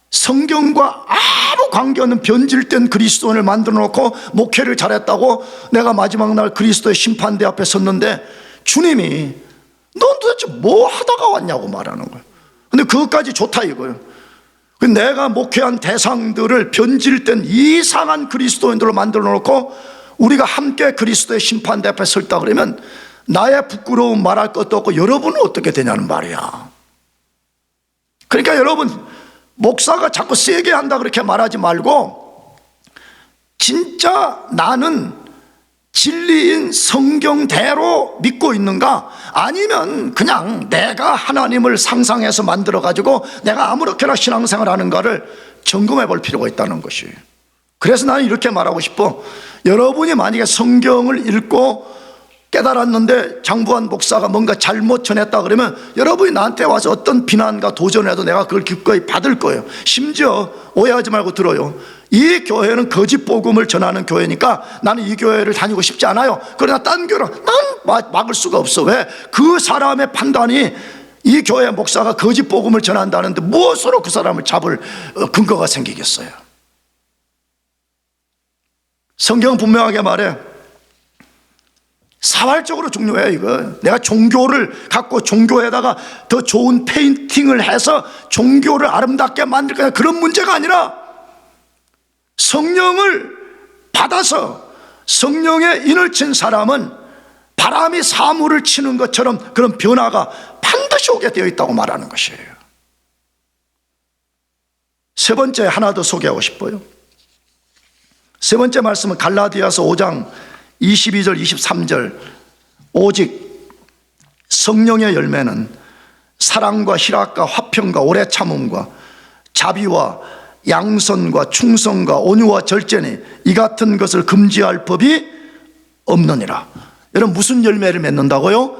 성경과 아무 관계없는 변질된 그리스도인을 만들어 놓고 목회를 잘했다고 내가 마지막 날 그리스도의 심판대 앞에 섰는데 주님이 넌 도대체 뭐 하다가 왔냐고 말하는 거예요. 근데 그것까지 좋다 이거예요. 그 내가 목회한 대상들을 변질된 이상한 그리스도인들로 만들어 놓고 우리가 함께 그리스도의 심판대 앞에 설다 그러면 나의 부끄러움 말할 것도 없고 여러분은 어떻게 되냐는 말이야. 그러니까 여러분, 목사가 자꾸 세게 한다 그렇게 말하지 말고 진짜 나는 진리인 성경대로 믿고 있는가, 아니면 그냥 내가 하나님을 상상해서 만들어가지고 내가 아무렇게나 신앙생활 하는가를 점검해 볼 필요가 있다는 것이에요. 그래서 나는 이렇게 말하고 싶어. 여러분이 만약에 성경을 읽고 깨달았는데 장부한 목사가 뭔가 잘못 전했다 그러면 여러분이 나한테 와서 어떤 비난과 도전을 해도 내가 그걸 기꺼이 받을 거예요. 심지어 오해하지 말고 들어요. 이 교회는 거짓 복음을 전하는 교회니까 나는 이 교회를 다니고 싶지 않아요. 그러나 딴 교회는 난 막을 수가 없어. 왜? 그 사람의 판단이 이 교회 목사가 거짓 복음을 전한다는데 무엇으로 그 사람을 잡을 근거가 생기겠어요? 성경은 분명하게 말해. 사활적으로 중요해. 이거 내가 종교를 갖고 종교에다가 더 좋은 페인팅을 해서 종교를 아름답게 만들 거야, 그런 문제가 아니라 성령을 받아서 성령의 인을 친 사람은 바람이 사물을 치는 것처럼 그런 변화가 반드시 오게 되어 있다고 말하는 것이에요. 세 번째 하나 더 소개하고 싶어요. 세 번째 말씀은 갈라디아서 5장 22절 23절. 오직 성령의 열매는 사랑과 희락과 화평과 오래 참음과 자비와 양선과 충성과 온유와 절제니 이 같은 것을 금지할 법이 없느니라. 여러분, 무슨 열매를 맺는다고요?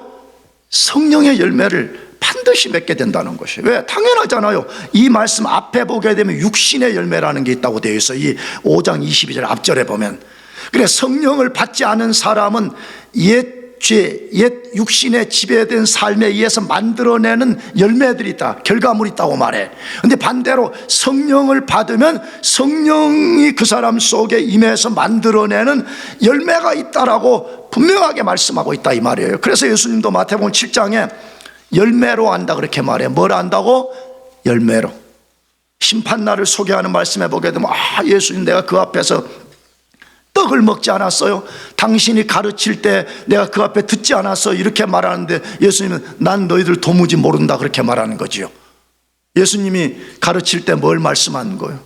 성령의 열매를 반드시 맺게 된다는 것이에요. 왜? 당연하잖아요. 이 말씀 앞에 보게 되면 육신의 열매라는 게 있다고 되어 있어요. 이 5장 22절 앞절에 보면. 그래, 성령을 받지 않은 사람은 옛 죄, 옛 육신에 지배된 삶에 의해서 만들어내는 열매들이 있다, 결과물이 있다고 말해. 근데 반대로 성령을 받으면 성령이 그 사람 속에 임해서 만들어내는 열매가 있다라고 분명하게 말씀하고 있다 이 말이에요. 그래서 예수님도 마태복음 7장에 열매로 안다 그렇게 말해요. 뭘 안다고? 열매로. 심판날을 소개하는 말씀에 보게 되면 예수님 내가 그 앞에서 떡을 먹지 않았어요? 당신이 가르칠 때 내가 그 앞에 듣지 않았어? 이렇게 말하는데 예수님은 난 너희들 도무지 모른다 그렇게 말하는 거지요. 예수님이 가르칠 때 뭘 말씀하는 거예요?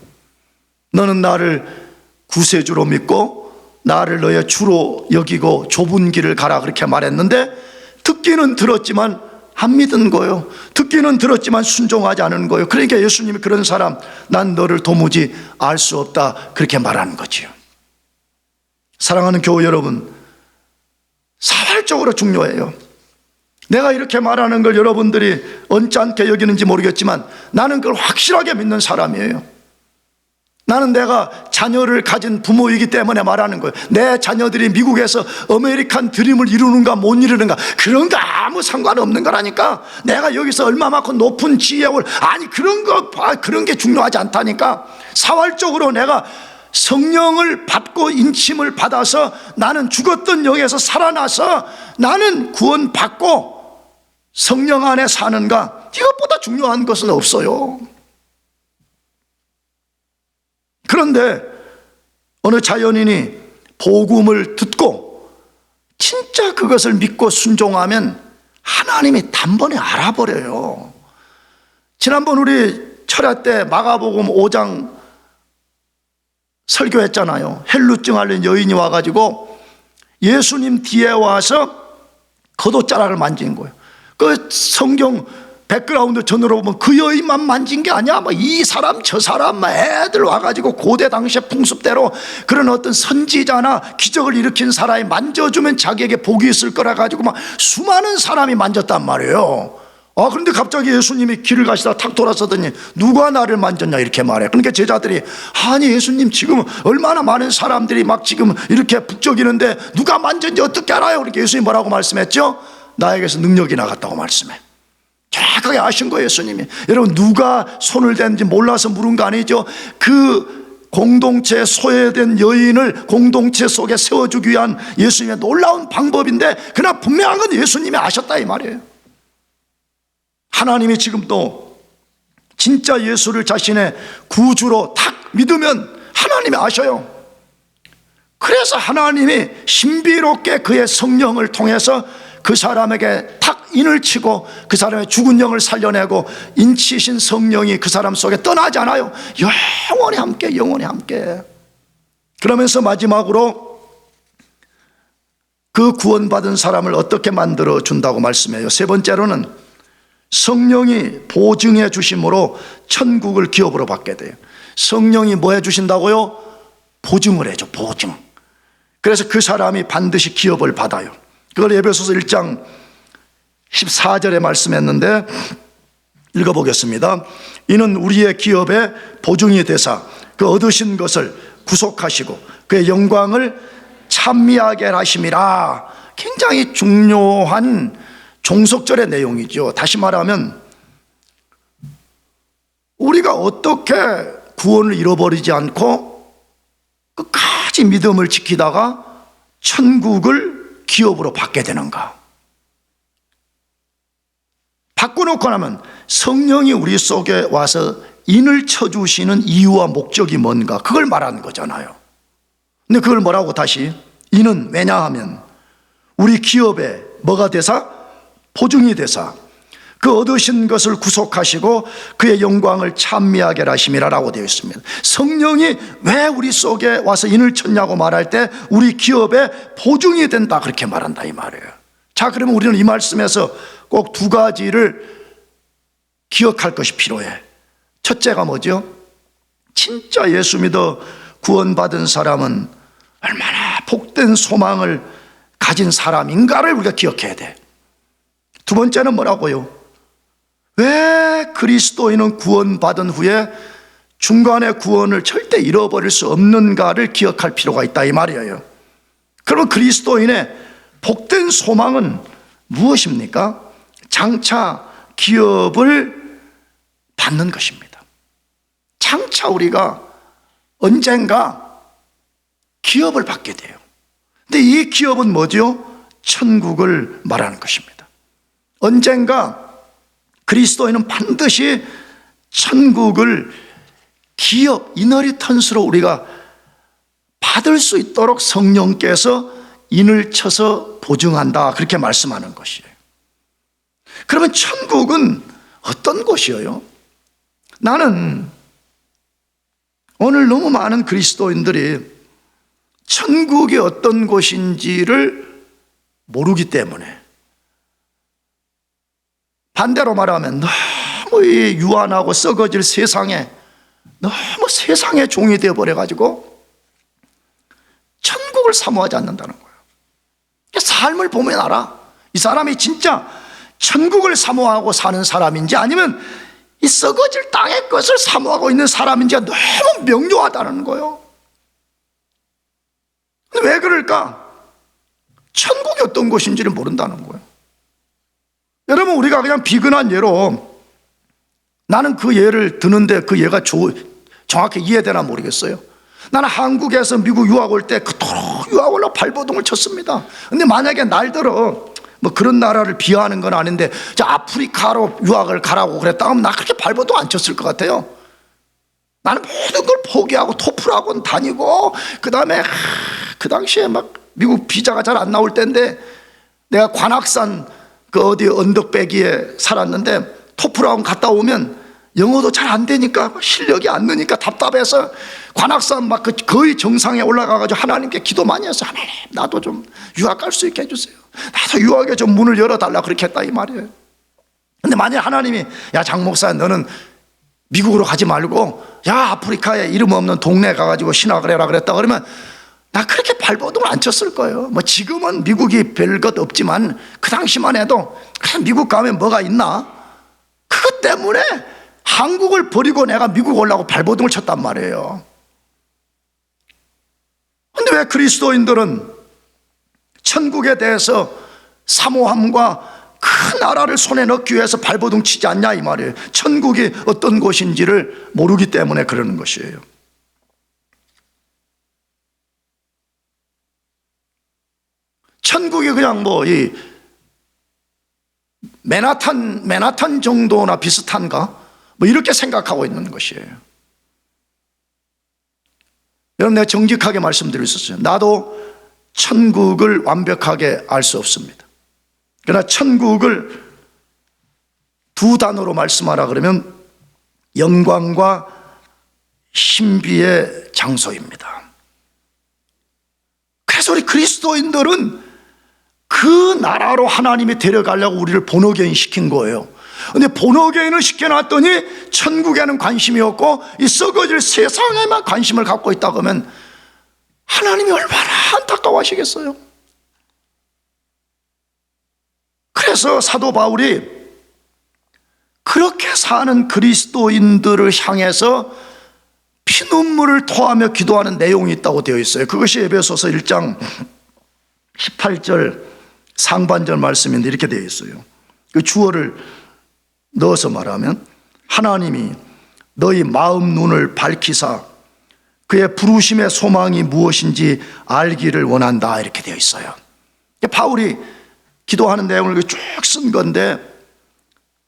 너는 나를 구세주로 믿고 나를 너의 주로 여기고 좁은 길을 가라 그렇게 말했는데 듣기는 들었지만 안 믿은 거예요. 듣기는 들었지만 순종하지 않은 거예요. 그러니까 예수님이 그런 사람 난 너를 도무지 알 수 없다 그렇게 말하는 거지요. 사랑하는 교우 여러분, 사활적으로 중요해요. 내가 이렇게 말하는 걸 여러분들이 언짢게 여기는지 모르겠지만 나는 그걸 확실하게 믿는 사람이에요. 나는 내가 자녀를 가진 부모이기 때문에 말하는 거예요. 내 자녀들이 미국에서 아메리칸 드림을 이루는가 못 이루는가 그런 거 아무 상관없는 거라니까. 내가 여기서 얼마만큼 높은 지혜를 아니 그런 게 중요하지 않다니까. 사활적으로 내가 성령을 받고 인침을 받아서 나는 죽었던 영에서 살아나서 나는 구원받고 성령 안에 사는가, 이것보다 중요한 것은 없어요. 그런데 어느 자연인이 복음을 듣고 진짜 그것을 믿고 순종하면 하나님이 단번에 알아버려요. 지난번 우리 철야 때 마가복음 5장 설교했잖아요. 헬루증 앓는 여인이 와가지고 예수님 뒤에 와서 겉옷자락을 만진 거예요. 그 성경 백그라운드 전으로 보면 그 여인만 만진 게 아니야. 이 사람 저 사람 애들 와가지고 고대 당시의 풍습대로 그런 어떤 선지자나 기적을 일으킨 사람이 만져주면 자기에게 복이 있을 거라 가지고 막 수많은 사람이 만졌단 말이에요. 그런데 갑자기 예수님이 길을 가시다 탁 돌아서더니 누가 나를 만졌냐 이렇게 말해. 그러니까 제자들이 아니 예수님 지금 얼마나 많은 사람들이 막 지금 이렇게 북적이는데 누가 만졌는지 어떻게 알아요? 그러니까 예수님이 뭐라고 말씀했죠? 나에게서 능력이 나갔다고 말씀해. 정확하게 아신 거예요 예수님이. 여러분, 누가 손을 댔는지 몰라서 물은 거 아니죠? 그 공동체에 소외된 여인을 공동체 속에 세워주기 위한 예수님의 놀라운 방법인데, 그러나 분명한 건 예수님이 아셨다 이 말이에요. 하나님이 지금도 진짜 예수를 자신의 구주로 탁 믿으면 하나님이 아셔요. 그래서 하나님이 신비롭게 그의 성령을 통해서 그 사람에게 탁 인을 치고 그 사람의 죽은 영을 살려내고 인치신 성령이 그 사람 속에 떠나지 않아요. 영원히 함께, 영원히 함께. 그러면서 마지막으로 그 구원받은 사람을 어떻게 만들어 준다고 말씀해요. 세 번째로는 성령이 보증해 주심으로 천국을 기업으로 받게 돼요. 성령이 뭐 해 주신다고요? 보증을 해줘, 보증. 그래서 그 사람이 반드시 기업을 받아요. 그걸 에베소서 1장 14절에 말씀했는데 읽어보겠습니다. 이는 우리의 기업의 보증이 되사 그 얻으신 것을 구속하시고 그의 영광을 찬미하게 하심이라. 굉장히 중요한 종속절의 내용이죠. 다시 말하면 우리가 어떻게 구원을 잃어버리지 않고 끝까지 믿음을 지키다가 천국을 기업으로 받게 되는가. 바꿔놓고 나면 성령이 우리 속에 와서 인을 쳐주시는 이유와 목적이 뭔가, 그걸 말하는 거잖아요. 근데 그걸 뭐라고 다시? 이는 왜냐하면 우리 기업에 뭐가 되사? 보증이 되사 그 얻으신 것을 구속하시고 그의 영광을 찬미하게 하심이라라고 되어 있습니다. 성령이 왜 우리 속에 와서 인을 쳤냐고 말할 때 우리 기업에 보증이 된다, 그렇게 말한다 이 말이에요. 자, 그러면 우리는 이 말씀에서 꼭 두 가지를 기억할 것이 필요해. 첫째가 뭐죠? 진짜 예수 믿어 구원받은 사람은 얼마나 복된 소망을 가진 사람인가를 우리가 기억해야 돼. 두 번째는 뭐라고요? 왜 그리스도인은 구원받은 후에 중간에 구원을 절대 잃어버릴 수 없는가를 기억할 필요가 있다 이 말이에요. 그러면 그리스도인의 복된 소망은 무엇입니까? 장차 기업을 받는 것입니다. 장차 우리가 언젠가 기업을 받게 돼요. 근데 이 기업은 뭐죠? 천국을 말하는 것입니다. 언젠가 그리스도인은 반드시 천국을 기업, 이너리턴스로 우리가 받을 수 있도록 성령께서 인을 쳐서 보증한다, 그렇게 말씀하는 것이에요. 그러면 천국은 어떤 곳이에요? 나는 오늘 너무 많은 그리스도인들이 천국이 어떤 곳인지를 모르기 때문에, 반대로 말하면 너무 이 유한하고 썩어질 세상에 너무 세상의 종이 되어버려가지고 천국을 사모하지 않는다는 거예요. 삶을 보면 알아. 이 사람이 진짜 천국을 사모하고 사는 사람인지 아니면 이 썩어질 땅의 것을 사모하고 있는 사람인지가 너무 명료하다는 거예요. 근데 왜 그럴까? 천국이 어떤 곳인지를 모른다는 거예요. 여러분, 우리가 그냥 비근한 예로, 나는 그 예를 드는데 그 예가 정확히 이해되나 모르겠어요. 나는 한국에서 미국 유학 올 때 그토록 유학 올라 발버둥을 쳤습니다. 근데 만약에 날들어 뭐 그런 나라를 비하하는 건 아닌데 저 아프리카로 유학을 가라고 그랬다 하면 나 그렇게 발버둥 안 쳤을 것 같아요. 나는 모든 걸 포기하고 토플 학원 다니고, 그 다음에 그 당시에 막 미국 비자가 잘 안 나올 때인데 내가 관악산 그 어디 언덕배기에 살았는데 토플 학원 갔다 오면 영어도 잘 안 되니까 실력이 안 느니까 답답해서 관악산 막 거의 정상에 올라가가지고 하나님께 기도 많이 했어요. 하나님, 나도 좀 유학 갈 수 있게 해주세요. 나도 유학에 좀 문을 열어달라, 그렇게 했다 이 말이에요. 근데 만약 하나님이 야, 장 목사, 너는 미국으로 가지 말고 야, 아프리카에 이름 없는 동네 가가지고 신학을 해라 그랬다 그러면 나 그렇게 발버둥을 안 쳤을 거예요. 뭐 지금은 미국이 별것 없지만 그 당시만 해도 그냥 미국 가면 뭐가 있나? 그것 때문에 한국을 버리고 내가 미국 오려고 발버둥을 쳤단 말이에요. 근데 왜 그리스도인들은 천국에 대해서 사모함과 큰 나라를 손에 넣기 위해서 발버둥 치지 않냐 이 말이에요. 천국이 어떤 곳인지를 모르기 때문에 그러는 것이에요. 천국이 그냥 뭐 이 맨하탄 정도나 비슷한가? 뭐 이렇게 생각하고 있는 것이에요. 여러분, 내가 정직하게 말씀드릴 수 있어요. 나도 천국을 완벽하게 알 수 없습니다. 그러나 천국을 두 단어로 말씀하라 그러면 영광과 신비의 장소입니다. 그래서 우리 그리스도인들은 그 나라로 하나님이 데려가려고 우리를 본어게인 시킨 거예요. 근데 본어게인을 시켜놨더니 천국에는 관심이 없고 이 썩어질 세상에만 관심을 갖고 있다 그러면 하나님이 얼마나 안타까워하시겠어요. 그래서 사도 바울이 그렇게 사는 그리스도인들을 향해서 피눈물을 토하며 기도하는 내용이 있다고 되어 있어요. 그것이 에베소서 1장 18절 상반절 말씀인데 이렇게 되어 있어요. 그 주어를 넣어서 말하면 하나님이 너희 마음 눈을 밝히사 그의 부르심의 소망이 무엇인지 알기를 원한다 이렇게 되어 있어요. 바울이 기도하는 내용을 쭉 쓴 건데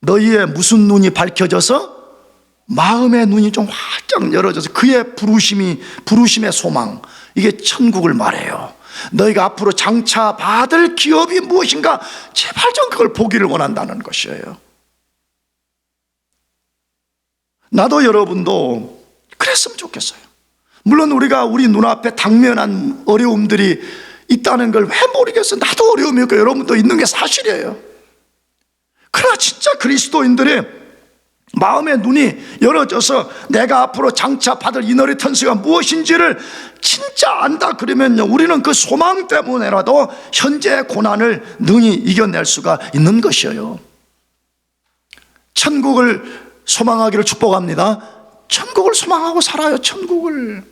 너희의 무슨 눈이 밝혀져서 마음의 눈이 좀 활짝 열어져서 그의 부르심의 소망, 이게 천국을 말해요. 너희가 앞으로 장차 받을 기업이 무엇인가 제발 좀 그걸 보기를 원한다는 것이에요. 나도 여러분도 그랬으면 좋겠어요. 물론 우리가 우리 눈앞에 당면한 어려움들이 있다는 걸 왜 모르겠어요. 나도 어려움이 있고 여러분도 있는 게 사실이에요. 그러나 진짜 그리스도인들의 마음의 눈이 열어져서 내가 앞으로 장차 받을 이너리턴스가 무엇인지를 진짜 안다 그러면요, 우리는 그 소망 때문에라도 현재의 고난을 능히 이겨낼 수가 있는 것이에요. 천국을 소망하기를 축복합니다. 천국을 소망하고 살아요. 천국을.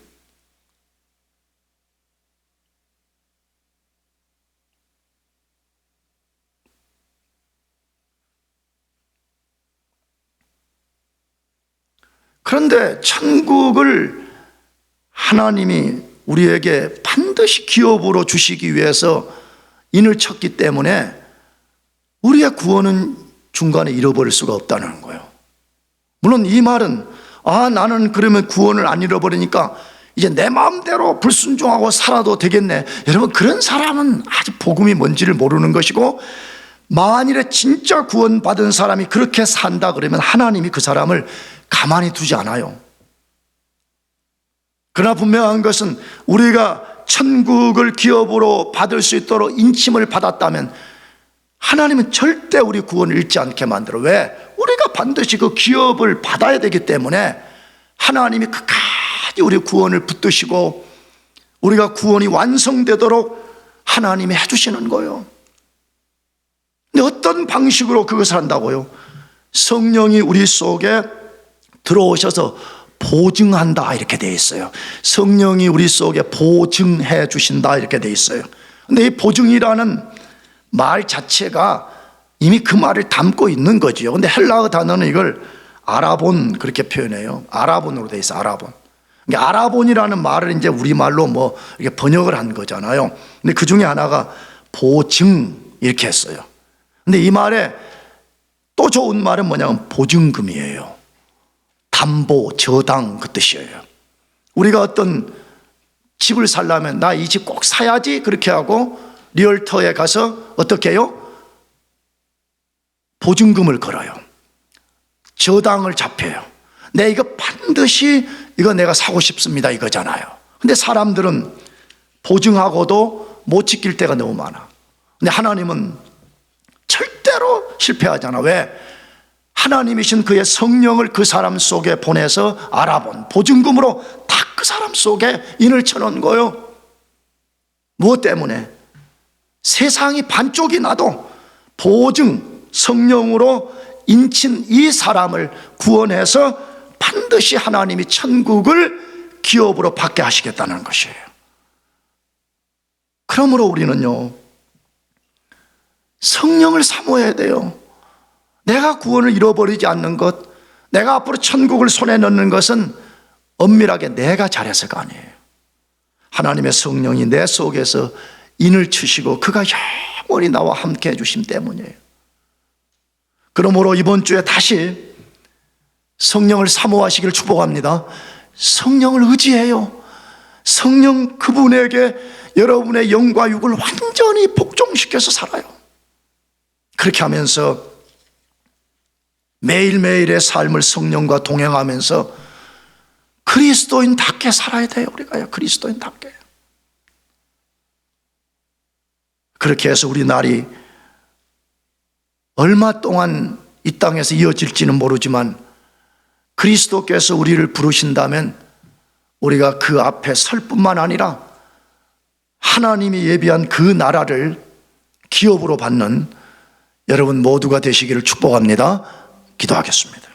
그런데 천국을 하나님이 우리에게 반드시 기업으로 주시기 위해서 인을 쳤기 때문에 우리의 구원은 중간에 잃어버릴 수가 없다는 거예요. 물론 이 말은 나는 그러면 구원을 안 잃어버리니까 이제 내 마음대로 불순종하고 살아도 되겠네. 여러분, 그런 사람은 아직 복음이 뭔지를 모르는 것이고, 만일에 진짜 구원받은 사람이 그렇게 산다 그러면 하나님이 그 사람을 가만히 두지 않아요. 그러나 분명한 것은 우리가 천국을 기업으로 받을 수 있도록 인침을 받았다면 하나님은 절대 우리 구원을 잃지 않게 만들어. 왜? 우리가 반드시 그 기업을 받아야 되기 때문에 하나님이 끝까지 우리 구원을 붙드시고 우리가 구원이 완성되도록 하나님이 해주시는 거예요. 근데 어떤 방식으로 그것을 한다고요? 성령이 우리 속에 들어오셔서 보증한다 이렇게 되어 있어요. 성령이 우리 속에 보증해 주신다 이렇게 되어 있어요. 근데 이 보증이라는 말 자체가 이미 그 말을 담고 있는 거지요. 근데 헬라어 단어는 이걸 아라본 그렇게 표현해요. 아라본으로 되어 있어요. 아라본. 그러니까 아라본이라는 말을 이제 우리말로 뭐 이렇게 번역을 한 거잖아요. 근데 그 중에 하나가 보증 이렇게 했어요. 근데 이 말에 또 좋은 말은 뭐냐면 보증금이에요. 담보, 저당 그 뜻이에요. 우리가 어떤 집을 살려면 나 이 집 꼭 사야지 그렇게 하고 리얼터에 가서 어떻게 해요? 보증금을 걸어요. 저당을 잡혀요. 내 이거 반드시 이거 내가 사고 싶습니다 이거잖아요. 근데 사람들은 보증하고도 못 지킬 때가 너무 많아. 근데 하나님은 절대로 실패하잖아. 왜? 하나님이신 그의 성령을 그 사람 속에 보내서 알아본 보증금으로 다 그 사람 속에 인을 쳐놓은 거예요. 무엇 때문에? 세상이 반쪽이 나도 보증, 성령으로 인친 이 사람을 구원해서 반드시 하나님이 천국을 기업으로 받게 하시겠다는 것이에요. 그러므로 우리는요, 성령을 사모해야 돼요. 내가 구원을 잃어버리지 않는 것, 내가 앞으로 천국을 손에 넣는 것은 엄밀하게 내가 잘해서가 아니에요. 하나님의 성령이 내 속에서 인을 치시고 그가 영원히 나와 함께 해주심 때문이에요. 그러므로 이번 주에 다시 성령을 사모하시기를 축복합니다. 성령을 의지해요. 성령 그분에게 여러분의 영과 육을 완전히 복종시켜서 살아요. 그렇게 하면서 매일매일의 삶을 성령과 동행하면서 그리스도인답게 살아야 돼요. 우리가요, 그리스도인답게. 그렇게 해서 우리 날이 얼마 동안 이 땅에서 이어질지는 모르지만 그리스도께서 우리를 부르신다면 우리가 그 앞에 설 뿐만 아니라 하나님이 예비한 그 나라를 기업으로 받는 여러분 모두가 되시기를 축복합니다. 기도하겠습니다.